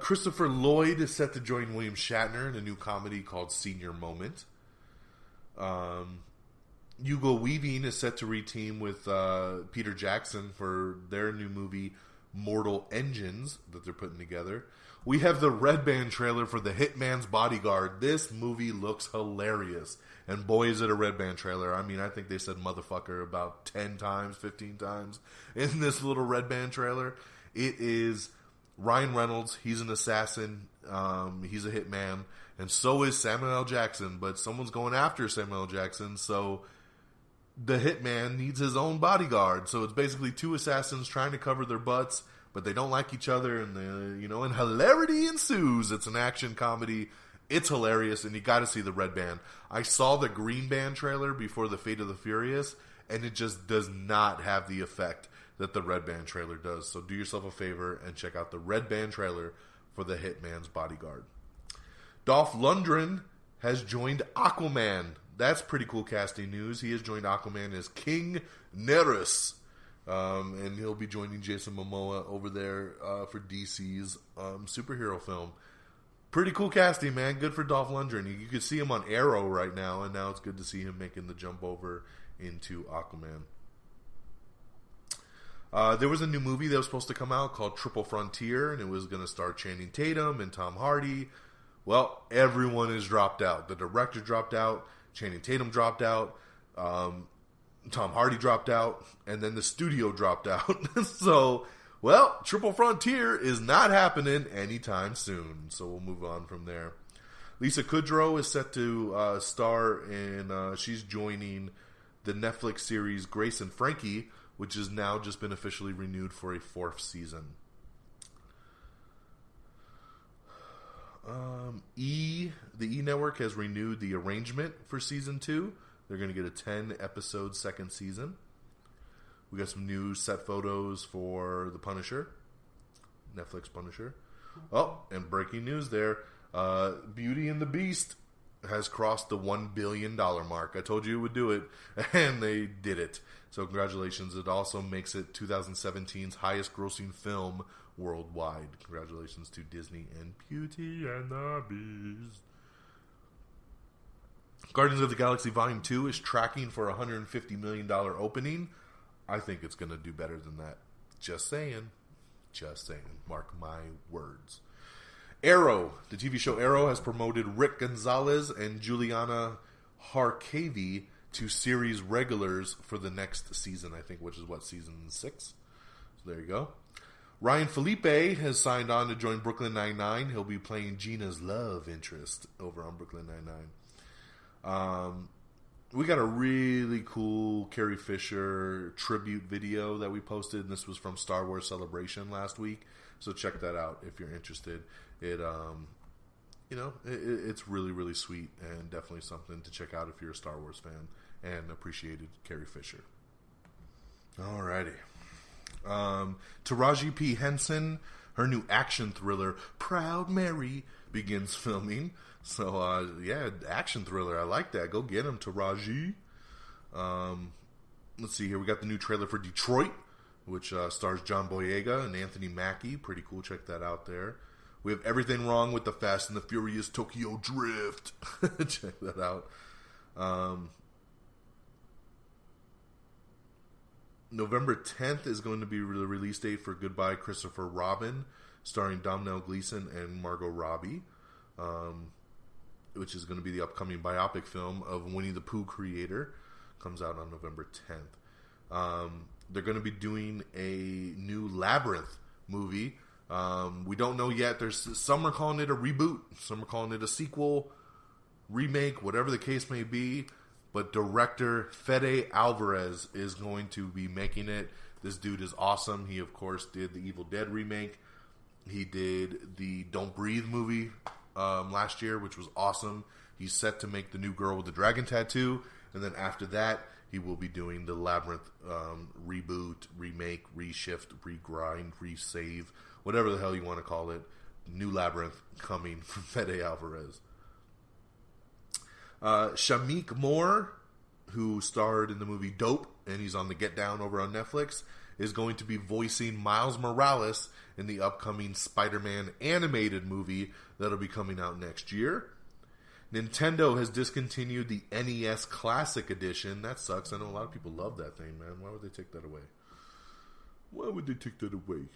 Christopher Lloyd is set to join William Shatner in a new comedy called Senior Moment. Hugo Weaving is set to reteam with Peter Jackson for their new movie Mortal Engines that they're putting together. We have the Red Band trailer for The Hitman's Bodyguard. This movie looks hilarious. And boy, is it a Red Band trailer. I mean, I think they said motherfucker about 10 times, 15 times in this little Red Band trailer. It is Ryan Reynolds. He's an assassin. He's a hitman. And so is Samuel L. Jackson. But someone's going after Samuel L. Jackson. So the hitman needs his own bodyguard. So it's basically 2 assassins trying to cover their butts, but they don't like each other, and and hilarity ensues. It's an action comedy. It's hilarious, and you got to see the Red Band. I saw the Green Band trailer before the Fate of the Furious, and it just does not have the effect that the Red Band trailer does. So do yourself a favor and check out the Red Band trailer for The Hitman's Bodyguard. Dolph Lundgren has joined Aquaman. That's pretty cool casting news. He has joined Aquaman as King Nereus. And he'll be joining Jason Momoa over there for DC's superhero film. Pretty cool casting, man. Good for Dolph Lundgren. You can see him on Arrow right now, and now it's good to see him making the jump over into Aquaman. There was a new movie that was supposed to come out called Triple Frontier, and it was going to star Channing Tatum and Tom Hardy. Well, everyone has dropped out. The director dropped out. Channing Tatum dropped out. Tom Hardy dropped out, and then the studio dropped out. So Well, Triple Frontier is not happening anytime soon, so we'll move on from there. Lisa Kudrow is set to star in, she's joining the Netflix series Grace and Frankie, which has now just been officially renewed for a 4th season. The E! Network has renewed the arrangement for season 2. They're going to get a 10-episode second season. We got some new set photos for The Punisher, Netflix Punisher. Oh, and breaking news there, Beauty and the Beast has crossed the $1 billion mark. I told you it would do it, and they did it. So congratulations. It also makes it 2017's highest grossing film worldwide. Congratulations to Disney and Beauty and the Beast. Guardians of the Galaxy Volume 2 is tracking for a $150 million opening. I think it's going to do better than that. Just saying. Just saying. Mark my words. Arrow, the TV show Arrow, has promoted Rick Gonzalez and Juliana Harkavy to series regulars for the next season, I think, which is what, season 6? So there you go. Ryan Felipe has signed on to join Brooklyn Nine-Nine. He'll be playing Gina's love interest over on Brooklyn Nine-Nine. We got a really cool Carrie Fisher tribute video that we posted, and this was from Star Wars Celebration last week. So check that out if you're interested. It's really, really sweet and definitely something to check out if you're a Star Wars fan and appreciated Carrie Fisher. Alrighty. Taraji P. Henson, her new action thriller, Proud Mary, begins filming. So, action thriller. I like that. Go get him, Taraji. Let's see here. We got the new trailer for Detroit, which stars John Boyega and Anthony Mackie. Pretty cool. Check that out there. We have Everything Wrong with the Fast and the Furious Tokyo Drift. Check that out. November 10th is going to be the release date for Goodbye Christopher Robin, starring Domhnall Gleeson and Margot Robbie, which is going to be the upcoming biopic film of Winnie the Pooh creator. Comes out on November 10th. They're going to be doing a new Labyrinth movie. We don't know yet. Some are calling it a reboot. Some are calling it a sequel, remake, whatever the case may be. But director Fede Alvarez is going to be making it. This dude is awesome. He, of course, did the Evil Dead remake. He did the Don't Breathe movie last year, which was awesome. He's set to make the new Girl with the Dragon Tattoo. And then after that, he will be doing the Labyrinth reboot, remake, reshift, regrind, resave, whatever the hell you want to call it. New Labyrinth coming from Fede Alvarez. Shamik Moore, who starred in the movie Dope, and he's on the Get Down over on Netflix, is going to be voicing Miles Morales in the upcoming Spider-Man animated movie that'll be coming out next year. Nintendo has discontinued the NES Classic Edition. That sucks. I know a lot of people love that thing, man. Why would they take that away? Why would they take that away?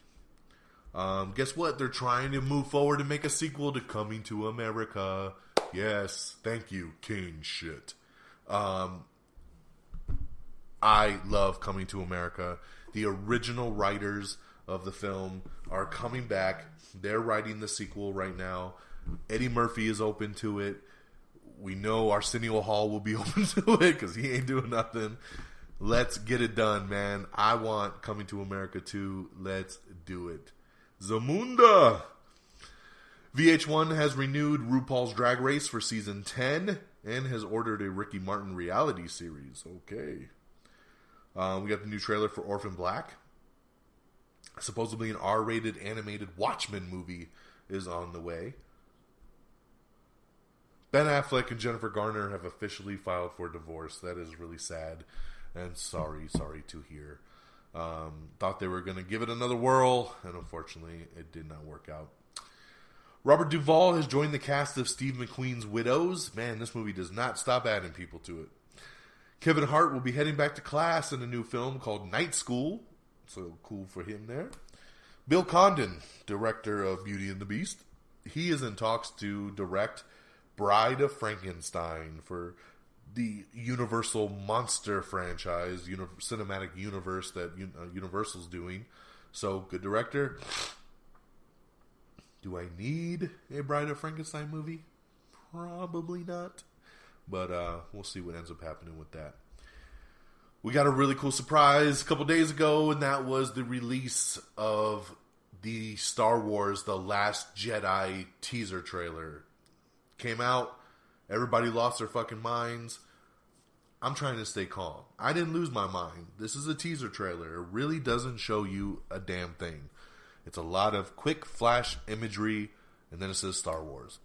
Guess what? They're trying to move forward and make a sequel to Coming to America. Yes, thank you, King shit. I love Coming to America. The original writers of the film are coming back. They're writing the sequel right now. Eddie Murphy is open to it. We know Arsenio Hall will be open to it because he ain't doing nothing. Let's get it done, man. I want Coming to America 2. Let's do it. Zamunda! VH1 has renewed RuPaul's Drag Race for season 10 and has ordered a Ricky Martin reality series. Okay. We got the new trailer for Orphan Black. Supposedly an R-rated animated Watchmen movie is on the way. Ben Affleck and Jennifer Garner have officially filed for divorce. That is really sad and sorry to hear. Thought they were going to give it another whirl, and unfortunately it did not work out. Robert Duvall has joined the cast of Steve McQueen's Widows. Man, this movie does not stop adding people to it. Kevin Hart will be heading back to class in a new film called Night School. So cool for him there. Bill Condon, director of Beauty and the Beast. He is in talks to direct Bride of Frankenstein for the Universal Monster franchise, cinematic universe that Universal's doing. So, good director. Do I need a Bride of Frankenstein movie? Probably not. But we'll see what ends up happening with that. We got a really cool surprise a couple days ago, and that was the release of the Star Wars The Last Jedi teaser trailer. Came out. Everybody lost their fucking minds. I'm trying to stay calm. I didn't lose my mind. This is a teaser trailer. It really doesn't show you a damn thing. It's a lot of quick flash imagery, and then it says Star Wars.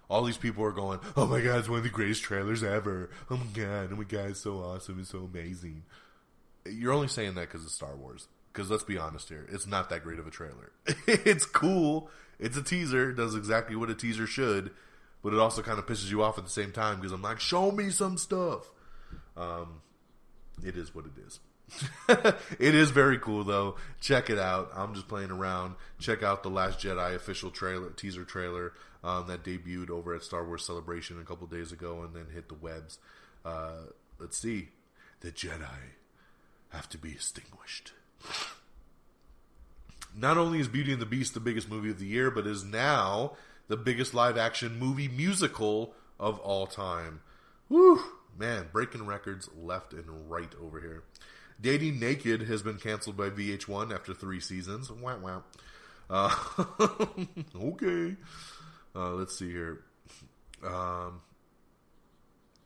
All these people are going, oh my god, it's one of the greatest trailers ever. Oh my god, it's so awesome, it's so amazing. You're only saying that because it's Star Wars. Because let's be honest here, it's not that great of a trailer. It's cool. It's a teaser. It does exactly what a teaser should. But it also kind of pisses you off at the same time because I'm like, show me some stuff. It is what it is. It is very cool though. Check it out. I'm just playing around. Check out the Last Jedi official teaser trailer that debuted over at Star Wars Celebration a couple days ago and then hit the webs. Let's see. The Jedi have to be extinguished. Not only is Beauty and the Beast the biggest movie of the year, but is now the biggest live action movie musical of all time. Woo! Man, breaking records left and right over here. Dating Naked has been canceled by VH1 after 3 seasons. Wow, wow. Okay. Let's see here.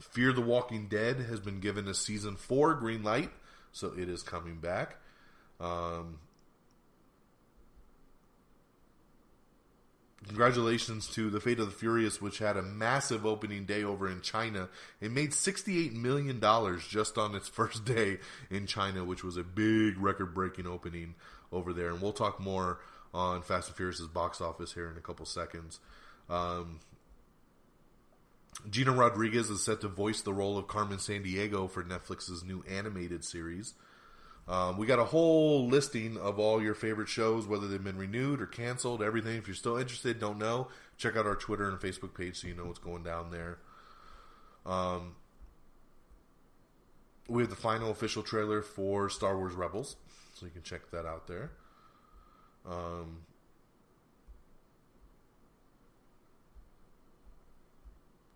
Fear the Walking Dead has been given a season 4 green light, so it is coming back. Congratulations to The Fate of the Furious, which had a massive opening day over in China. It made $68 million just on its first day in China, which was a big record-breaking opening over there. And we'll talk more on Fast and Furious' box office here in a couple seconds. Gina Rodriguez is set to voice the role of Carmen Sandiego for Netflix's new animated series. We got a whole listing of all your favorite shows, whether they've been renewed or canceled, everything. If you're still interested, don't know, check out our Twitter and Facebook page so you know what's going down there. We have the final official trailer for Star Wars Rebels, so you can check that out there.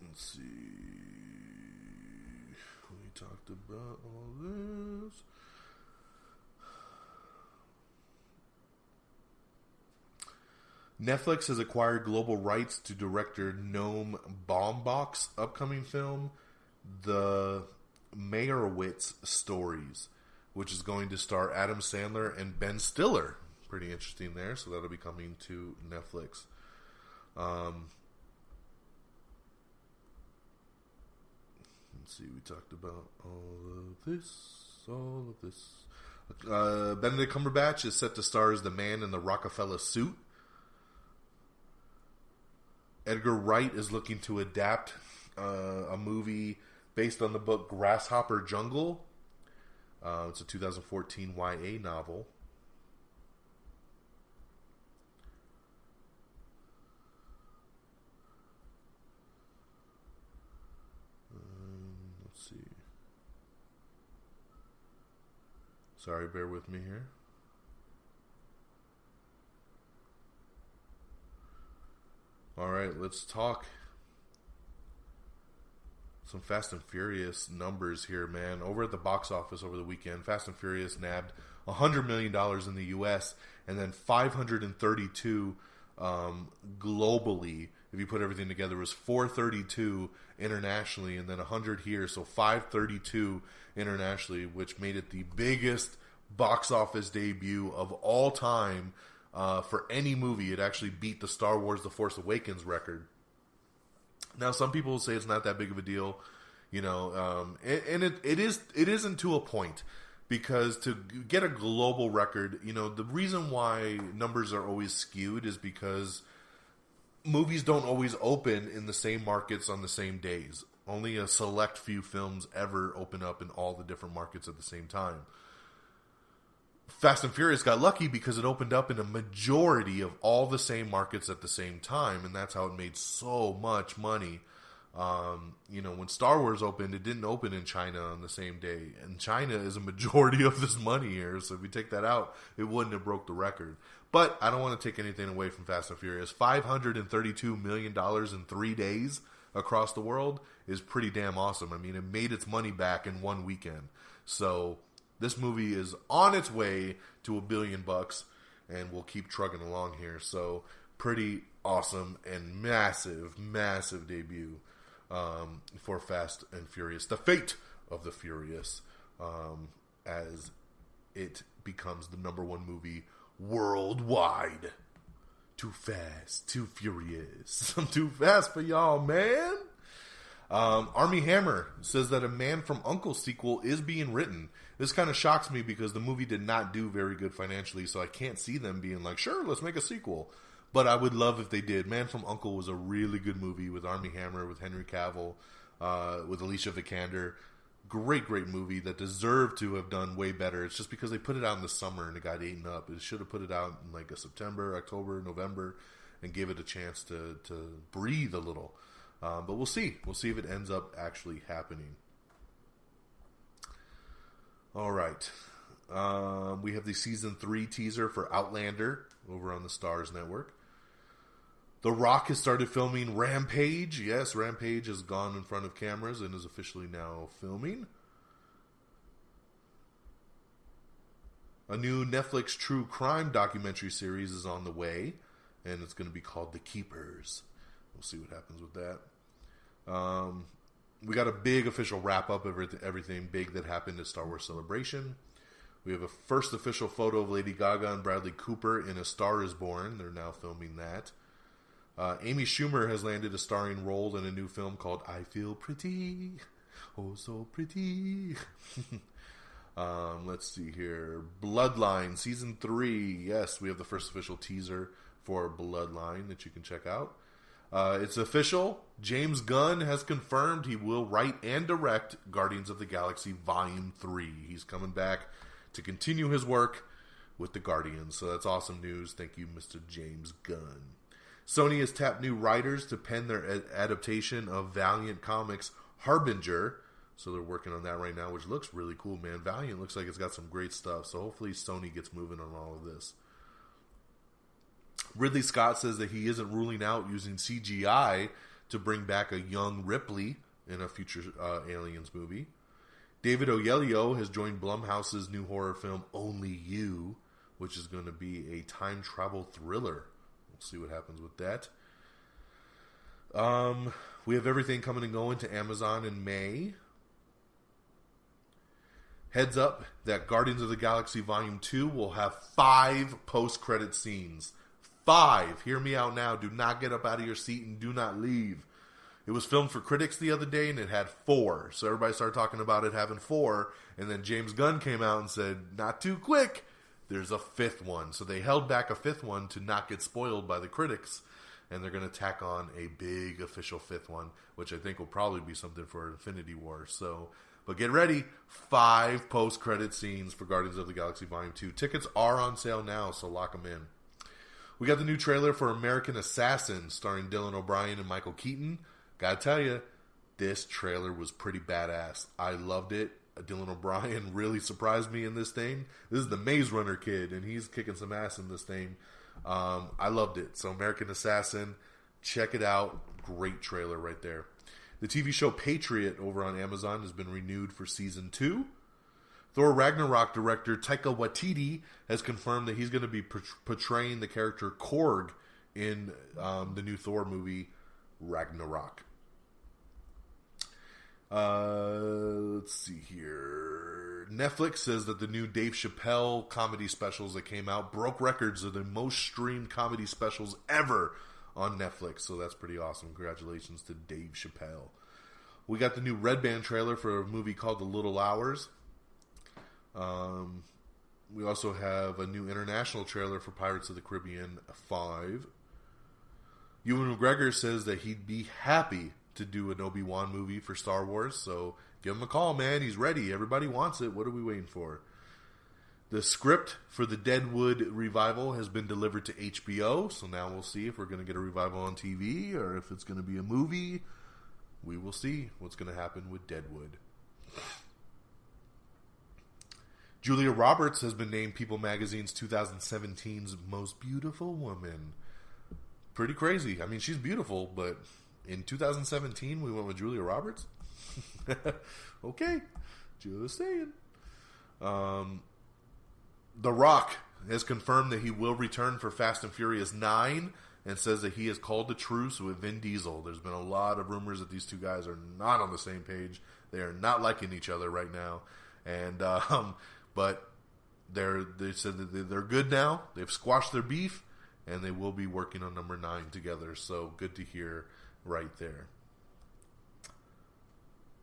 Let's see. We talked about all this. Netflix has acquired global rights to director Noam Baumbach's upcoming film, The Meyerowitz Stories, which is going to star Adam Sandler and Ben Stiller. Pretty interesting there, so that'll be coming to Netflix. Let's see, we talked about all of this. Benedict Cumberbatch is set to star as the man in the Rockefeller suit. Edgar Wright is looking to adapt a movie based on the book Grasshopper Jungle. It's a 2014 YA novel. Let's see. Sorry, bear with me here. Alright, let's talk some Fast and Furious numbers here, man. Over at the box office over the weekend, Fast and Furious nabbed $100 million in the U.S. and then 532 globally. If you put everything together, it was 432 internationally and then 100 here. So 532 internationally, which made it the biggest box office debut of all time. For any movie. It actually beat the Star Wars The Force Awakens record. Now, some people will say it's not that big of a deal, you know, and it isn't to a point, because to get a global record, you know, the reason why numbers are always skewed is because movies don't always open in the same markets on the same days. Only a select few films ever open up in all the different markets at the same time. Fast and Furious got lucky because it opened up in a majority of all the same markets at the same time, and that's how it made so much money. When Star Wars opened, it didn't open in China on the same day. And China is a majority of this money here. So if you take that out, it wouldn't have broke the record. But I don't want to take anything away from Fast and Furious. $532 million in 3 days across the world is pretty damn awesome. I mean, it made its money back in one weekend. So this movie is on its way to $1 billion, and we'll keep trucking along here. So pretty awesome and massive, massive debut for Fast and Furious. The Fate of the Furious, as it becomes the #1 movie worldwide. Too fast, too furious. I'm too fast for y'all, man. Armie Hammer says that a Man from U.N.C.L.E. sequel is being written. This kind of shocks me because the movie did not do very good financially, so I can't see them being like, sure, let's make a sequel. But I would love if they did. Man from U.N.C.L.E. was a really good movie with Armie Hammer, with Henry Cavill, with Alicia Vikander. Great, great movie that deserved to have done way better. It's just because they put it out in the summer and it got eaten up. It should have put it out in like a September, October, November, and gave it a chance to breathe a little. But we'll see. We'll see if it ends up actually happening. All right. We have the Season 3 teaser for Outlander over on the Starz Network. The Rock has started filming Rampage. Yes, Rampage has gone in front of cameras and is officially now filming. A new Netflix true crime documentary series is on the way, and it's going to be called The Keepers. We'll see what happens with that. We got a big official wrap-up of everything big that happened at Star Wars Celebration. We have a first official photo of Lady Gaga and Bradley Cooper in A Star is Born. They're now filming that. Amy Schumer has landed a starring role in a new film called I Feel Pretty. Oh, so pretty. Let's see here. Bloodline, Season 3. Yes, we have the first official teaser for Bloodline that you can check out. It's official. James Gunn has confirmed he will write and direct Guardians of the Galaxy Volume 3. He's coming back to continue his work with the Guardians. So that's awesome news. Thank you, Mr. James Gunn. Sony has tapped new writers to pen their adaptation of Valiant Comics' Harbinger. So they're working on that right now, which looks really cool, man. Valiant looks like it's got some great stuff. So hopefully Sony gets moving on all of this. Ridley Scott says that he isn't ruling out using CGI to bring back a young Ripley in a future Aliens movie. David Oyelowo has joined Blumhouse's new horror film Only You, which is going to be a time travel thriller. We'll see what happens with that. We have everything coming and going to Amazon in May. Heads up that Guardians of the Galaxy Volume 2 will have 5 post-credit scenes. 5. Hear me out now. Do not get up out of your seat and do not leave. It was filmed for critics the other day and it had 4. So everybody started talking about it having 4. And then James Gunn came out and said, not too quick. There's a 5th one. So they held back a 5th one to not get spoiled by the critics. And they're going to tack on a big official 5th one, which I think will probably be something for Infinity War. So, but get ready. 5 post-credit scenes for Guardians of the Galaxy Volume 2. Tickets are on sale now, so lock them in. We got the new trailer for American Assassin, starring Dylan O'Brien and Michael Keaton. Gotta tell you, this trailer was pretty badass. I loved it. Dylan O'Brien really surprised me in this thing. This is the Maze Runner kid, and he's kicking some ass in this thing. I loved it. So American Assassin, check it out. Great trailer right there. The TV show Patriot over on Amazon has been renewed for Season 2. Thor Ragnarok director Taika Waititi has confirmed that he's going to be portraying the character Korg in the new Thor movie Ragnarok. Let's see here. Netflix says that the new Dave Chappelle comedy specials that came out broke records of the most streamed comedy specials ever on Netflix. So that's pretty awesome. Congratulations to Dave Chappelle. We got the new Red Band trailer for a movie called The Little Hours. We also have a new international trailer for Pirates of the Caribbean 5. Ewan McGregor says that he'd be happy to do an Obi-Wan movie for Star Wars, so give him a call, man. He's ready. Everybody wants it. What are we waiting for? The script for the Deadwood revival has been delivered to HBO, so now we'll see if we're going to get a revival on TV or if it's going to be a movie. we will see what's going to happen with Deadwood. Julia Roberts has been named People Magazine's 2017's Most Beautiful Woman. Pretty crazy. I mean, she's beautiful, but in 2017, we went with Julia Roberts? Okay. Just saying. The Rock has confirmed that he will return for Fast and Furious 9 and says that he has called a truce with Vin Diesel. There's been a lot of rumors that these two guys are not on the same page. They are not liking each other right now. And, but they said that they're good now. They've squashed their beef, and they will be working on number 9 together. So good to hear right there.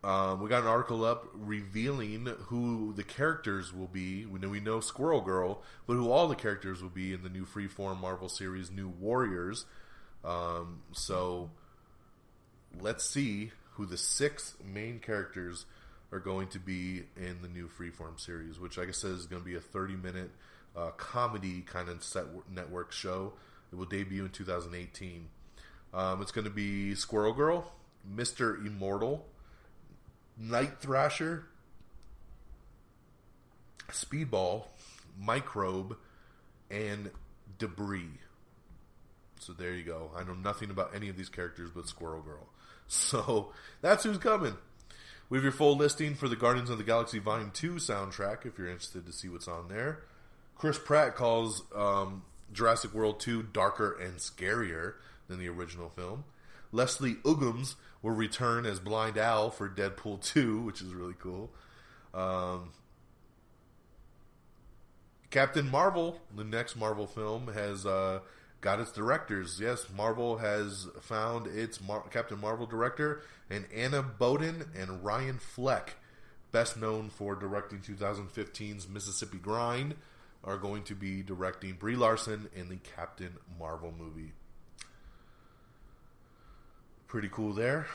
We got an article up revealing who the characters will be. We know Squirrel Girl, but who all the characters will be in the new Freeform Marvel series, New Warriors. So let's see who the 6 main characters are going to be in the new Freeform series, which I guess is going to be a 30-minute comedy kind of network show. It will debut in 2018. It's going to be Squirrel Girl, Mr. Immortal, Night Thrasher, Speedball, Microbe, and Debris. So there you go. I know nothing about any of these characters but Squirrel Girl. So that's who's coming. We have your full listing for the Guardians of the Galaxy Volume 2 soundtrack if you're interested to see what's on there. Chris Pratt calls Jurassic World 2 darker and scarier than the original film. Leslie Uggams will return as Blind Owl for Deadpool 2, which is really cool. Captain Marvel, the next Marvel film, has got its directors. Yes, Marvel has found its Captain Marvel director, and Anna Boden and Ryan Fleck, best known for directing 2015's Mississippi Grind, are going to be directing Brie Larson in the Captain Marvel movie. Pretty cool there.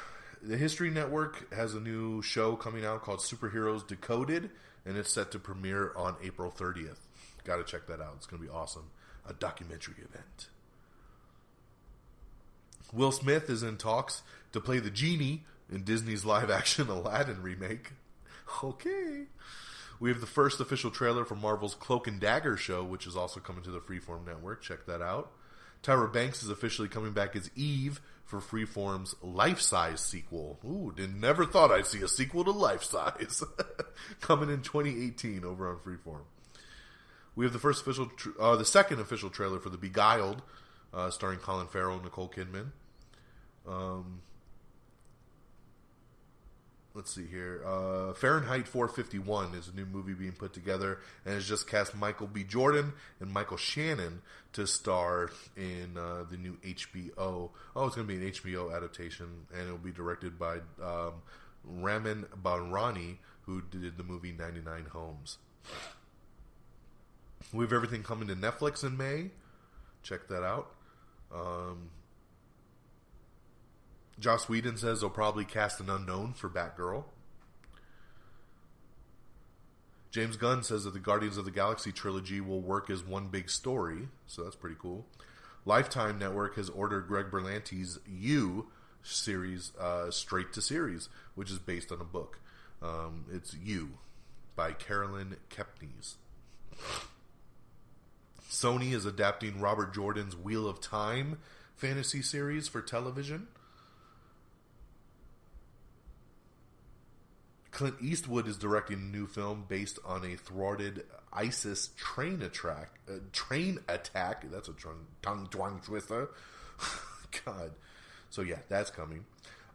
The History Network has a new show coming out called Superheroes Decoded, and it's set to premiere on April 30th. Got to check that out. It's going to be awesome. A documentary event. Will Smith is in talks to play the genie in Disney's live-action Aladdin remake. Okay. We have the first official trailer for Marvel's Cloak and Dagger show, which is also coming to the Freeform network. Check that out. Tyra Banks is officially coming back as Eve for Freeform's Life Size sequel. Ooh, never thought I'd see a sequel to Life Size. Coming in 2018 over on Freeform. We have the second official trailer for The Beguiled, starring Colin Farrell and Nicole Kidman. Let's see here. Fahrenheit 451 is a new movie being put together, and has just cast Michael B. Jordan and Michael Shannon to star in the new HBO. Oh, it's going to be an HBO adaptation, and it will be directed by Ramin Bahrani, who did the movie 99 Homes. We have everything coming to Netflix in May. Check that out. Joss Whedon says they'll probably cast an unknown for Batgirl. James Gunn says that the Guardians of the Galaxy trilogy will work as one big story, so that's pretty cool. Lifetime Network has ordered Greg Berlanti's You series straight to series, which is based on a book. It's You by Carolyn Kepnes. Sony is adapting Robert Jordan's Wheel of Time fantasy series for television. Clint Eastwood is directing a new film based on a thwarted ISIS train attack. That's a tongue twister. God. So yeah, that's coming.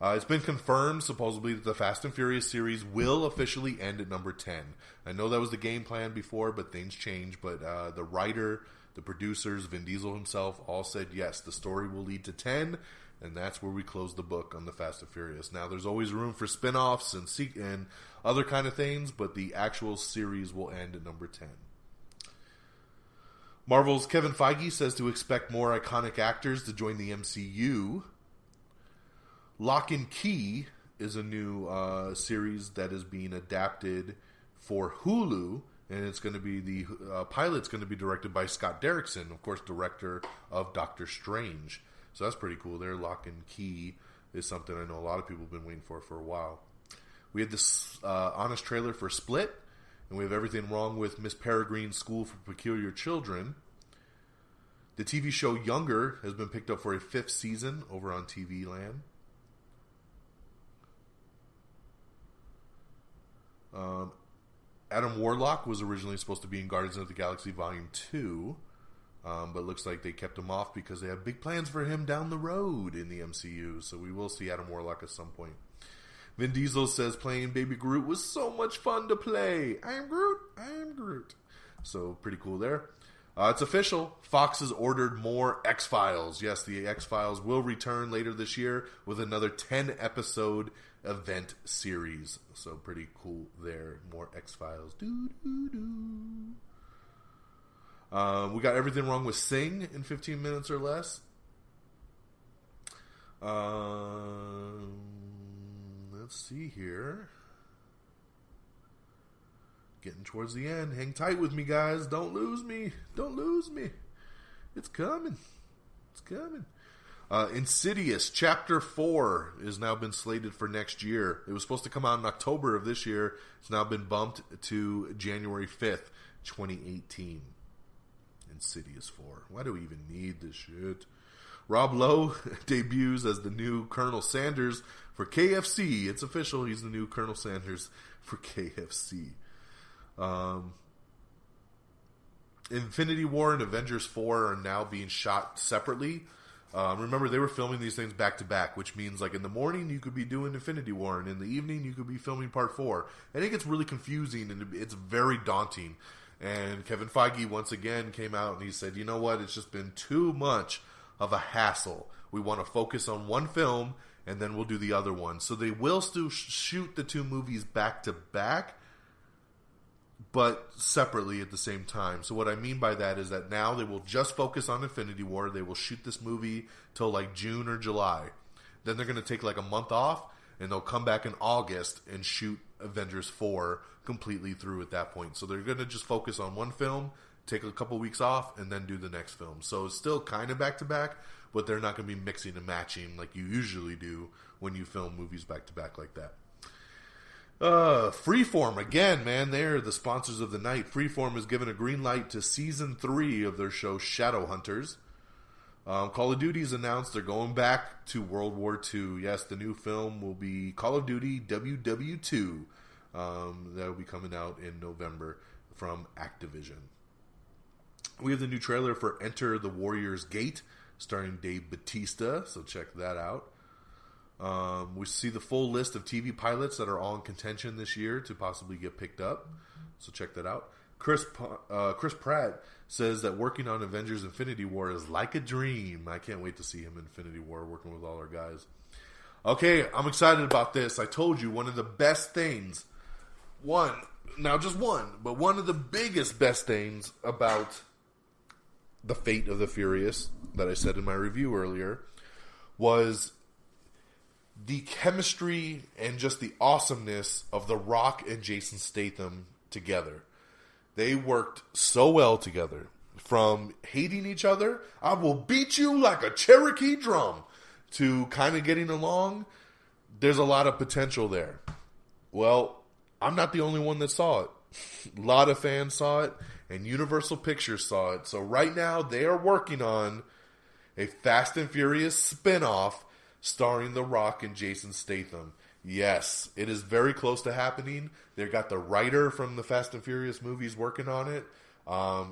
It's been confirmed, supposedly, that the Fast and Furious series will officially end at number 10. I know that was the game plan before, but things change. But the writer, the producers, Vin Diesel himself, all said, yes, the story will lead to 10, and that's where we close the book on the Fast and Furious. Now, there's always room for spin-offs and other kind of things, but the actual series will end at number 10. Marvel's Kevin Feige says to expect more iconic actors to join the MCU. Locke Key is a new series that is being adapted for Hulu, and it's going to be the pilot's going to be directed by Scott Derrickson, of course, director of Doctor Strange. So that's pretty cool there. Locke Key is something I know a lot of people have been waiting for a while. We had this honest trailer for Split, and we have Everything Wrong with Miss Peregrine's School for Peculiar Children. The TV show Younger has been picked up for a 5th season over on TV Land. Adam Warlock was originally supposed to be in Guardians of the Galaxy Volume 2, but looks like they kept him off because they have big plans for him down the road in the MCU, so we will see Adam Warlock at some point. Vin Diesel says playing Baby Groot was so much fun to play. I am Groot. So, pretty cool there. It's official. Fox has ordered more X-Files. Yes, the X-Files will return later this year with another 10-episode event series. So, pretty cool there. More X-Files. We got Everything Wrong with Sing in 15 minutes or less. Let's see here. Getting towards the end. Hang tight with me, guys. Don't lose me. It's coming. Insidious Chapter 4 has now been slated for next year. It was supposed to come out in October of this year. It's now been bumped to January 5th, 2018. Insidious 4. Why do we even need this shit? Rob Lowe debuts as the new Colonel Sanders for KFC. It's official. He's the new Colonel Sanders for KFC. Infinity War and Avengers 4 are now being shot separately. Remember, they were filming these things back to back, which means like in the morning you could be doing Infinity War, and in the evening you could be filming Part 4. And it gets really confusing, and it's very daunting. And Kevin Feige once again came out and he said, you know what, it's just been too much of a hassle. We want to focus on one film, and then we'll do the other one. So they will still shoot the two movies back to back, but separately at the same time. So what I mean by that is that now they will just focus on Infinity War. They will shoot this movie till like June or July. Then they're going to take like a month off, and they'll come back in August and shoot Avengers 4 completely through at that point. So they're going to just focus on one film, take a couple weeks off, and then do the next film. So it's still kind of back to back, but they're not going to be mixing and matching like you usually do when you film movies back to back like that. Freeform, again, man, they're the sponsors of the night. Freeform has given a green light to Season 3 of their show Shadowhunters. Call of Duty's announced they're going back to World War II. Yes, the new film will be Call of Duty WW2. That will be coming out in November from Activision. We have the new trailer for Enter the Warrior's Gate, starring Dave Bautista, so check that out. We see the full list of TV pilots that are all in contention this year to possibly get picked up, so check that out. Chris Pratt says that working on Avengers Infinity War is like a dream. I can't wait to see him in Infinity War working with all our guys. Okay, I'm excited about this. I told you, one of the best things, one of the biggest best things about The Fate of the Furious that I said in my review earlier was the chemistry and just the awesomeness of The Rock and Jason Statham together. They worked so well together. From hating each other, I will beat you like a Cherokee drum, to kind of getting along. There's a lot of potential there. Well, I'm not the only one that saw it. A lot of fans saw it, and Universal Pictures saw it. So right now, they are working on a Fast and Furious spinoff starring The Rock and Jason Statham. Yes, it is very close to happening. They've got the writer from the Fast and Furious movies working on it.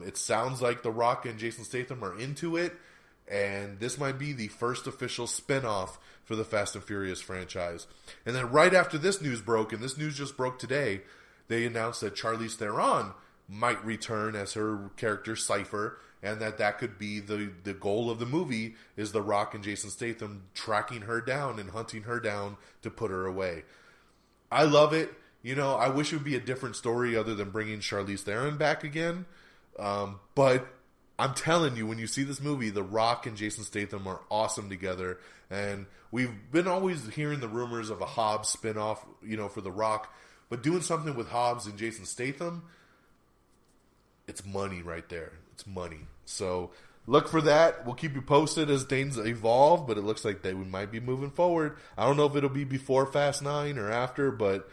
It sounds like The Rock and Jason Statham are into it, and this might be the first official spinoff for the Fast and Furious franchise. And then right after this news broke, and this news just broke today, they announced that Charlize Theron might return as her character Cypher, and that could be the goal of the movie, is The Rock and Jason Statham tracking her down and hunting her down to put her away. I love it. You know, I wish it would be a different story other than bringing Charlize Theron back again. But I'm telling you, when you see this movie, The Rock and Jason Statham are awesome together. And we've been always hearing the rumors of a Hobbs spinoff, you know, for The Rock. But doing something with Hobbs and Jason Statham, it's money right there. It's money. So look for that. We'll keep you posted as things evolve, but it looks like we might be moving forward. I don't know if it'll be before Fast 9 or after, but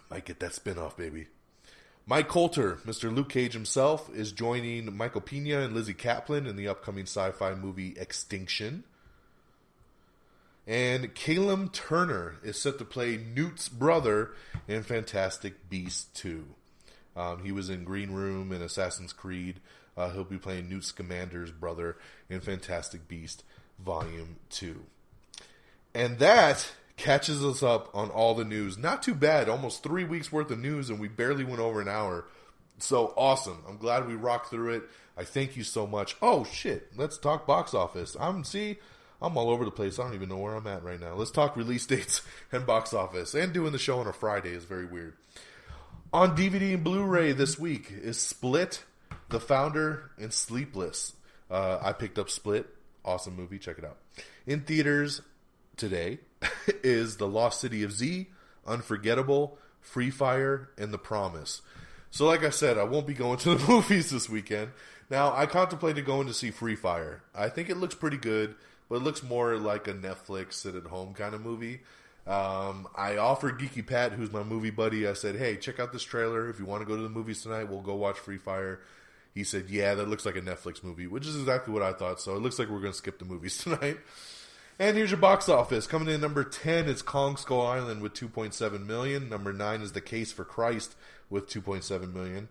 might get that spinoff, baby. Mike Coulter, Mr. Luke Cage himself, is joining Michael Pena and Lizzie Kaplan in the upcoming sci-fi movie Extinction. And Caleb Turner is set to play Newt's brother in Fantastic Beasts 2. He was in Green Room and Assassin's Creed. He'll be playing Newt Scamander's brother in Fantastic Beasts Volume 2. And that catches us up on all the news. Not too bad. Almost 3 weeks worth of news, and we barely went over an hour. So awesome. I'm glad we rocked through it. I thank you so much. Oh, shit. Let's talk box office. I'm all over the place. I don't even know where I'm at right now. Let's talk release dates and box office. And doing the show on a Friday is very weird. On DVD and Blu-ray this week is Split, The Founder, and Sleepless. I picked up Split. Awesome movie. Check it out. In theaters today is The Lost City of Z, Unforgettable, Free Fire, and The Promise. So like I said, I won't be going to the movies this weekend. Now, I contemplated going to see Free Fire. I think it looks pretty good, but it looks more like a Netflix sit-at-home kind of movie. I offered Geeky Pat, who's my movie buddy, I said, hey, check out this trailer. If you want to go to the movies tonight, we'll go watch Free Fire. He said, yeah, that looks like a Netflix movie, which is exactly what I thought. So it looks like we're going to skip the movies tonight. And here's your box office. Coming in number 10 is Kong Skull Island with $2.7 million. Number 9 is The Case for Christ with $2.7 million.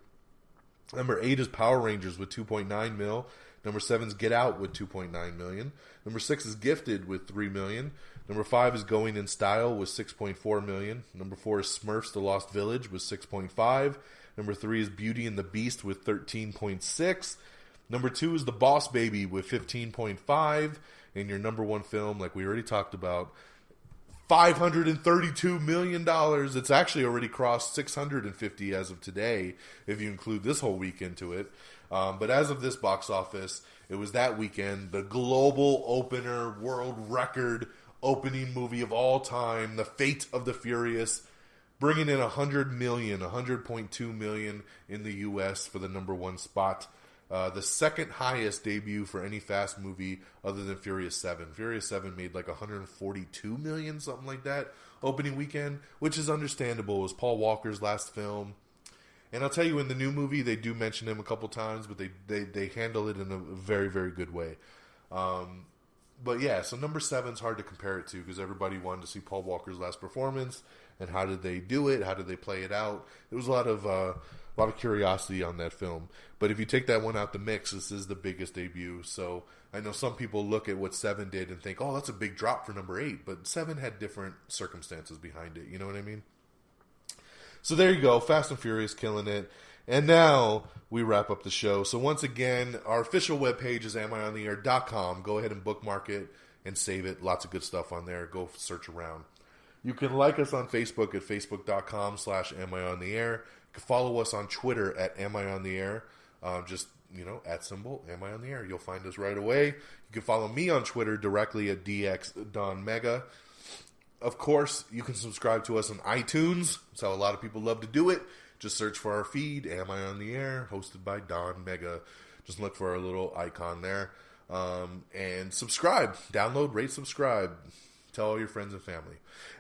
Number 8 is Power Rangers with $2.9 million. Number 7 is Get Out with $2.9 million. Number 6 is Gifted with $3 million. Number 5 is Going in Style with $6.4 million. Number 4 is Smurfs The Lost Village with $6.5 million. Number 3 is Beauty and the Beast with $13.6 million. Number 2 is The Boss Baby with $15.5 million. And your number 1 film, like we already talked about, $532 million. It's actually already crossed 650 as of today, if you include this whole week into it. But as of this box office, it was that weekend, the global opener, world record opening movie of all time, The Fate of the Furious, bringing in $100.2 million in the U.S. for the number 1 spot. The second highest debut for any Fast movie other than Furious 7. Furious 7 made like $142 million, something like that, opening weekend, which is understandable. It was Paul Walker's last film. And I'll tell you, in the new movie, they do mention him a couple times, but they handle it in a very, very good way. But yeah, so number 7 is hard to compare it to because everybody wanted to see Paul Walker's last performance. And how did they do it? How did they play it out? There was a lot of curiosity on that film. But if you take that one out the mix, this is the biggest debut. So I know some people look at what 7 did and think, oh, that's a big drop for number 8. But 7 had different circumstances behind it. You know what I mean? So there you go. Fast and Furious killing it. And now we wrap up the show. So once again, our official webpage is amiontheair.com. Go ahead and bookmark it and save it. Lots of good stuff on there. Go search around. You can like us on Facebook at facebook.com/amiontheair. You can follow us on Twitter at amiontheair. Just, @ symbol, amiontheair. You'll find us right away. You can follow me on Twitter directly at DXDonMega. Of course, you can subscribe to us on iTunes. That's how a lot of people love to do it. Just search for our feed, Am I on the Air, hosted by Don Mega. Just look for our little icon there. And subscribe. Download, rate, subscribe. Tell all your friends and family.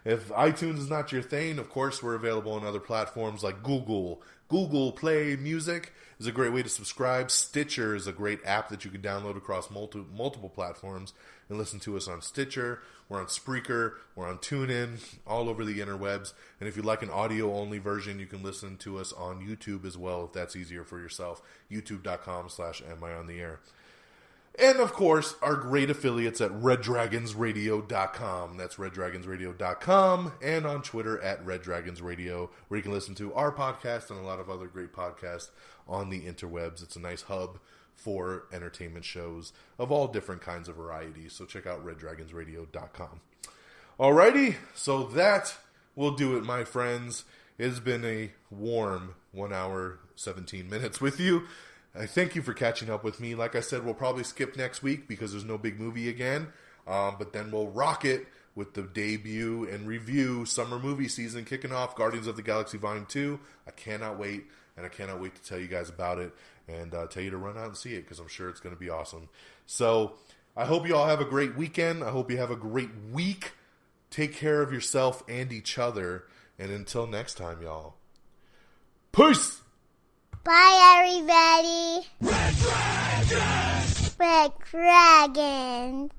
If iTunes is not your thing, of course, we're available on other platforms like Google. Google Play Music is a great way to subscribe. Stitcher is a great app that you can download across multiple platforms and listen to us on Stitcher. We're on Spreaker. We're on TuneIn, all over the interwebs. And if you'd like an audio-only version, you can listen to us on YouTube as well, if that's easier for yourself. youtube.com/amiontheair. And, of course, our great affiliates at reddragonsradio.com. That's reddragonsradio.com. And on Twitter at reddragonsradio, where you can listen to our podcast and a lot of other great podcasts on the interwebs. It's a nice hub for entertainment shows of all different kinds of varieties. So check out reddragonsradio.com. Alrighty, so that will do it, my friends. It's been a warm 1 hour, 17 minutes with you. I thank you for catching up with me. Like I said, we'll probably skip next week because there's no big movie again. But then we'll rock it with the debut and review summer movie season kicking off, Guardians of the Galaxy Volume 2. I cannot wait, and I cannot wait to tell you guys about it and tell you to run out and see it because I'm sure it's going to be awesome. So I hope you all have a great weekend. I hope you have a great week. Take care of yourself and each other. And until next time, y'all. Peace! Bye, everybody. Red Dragon.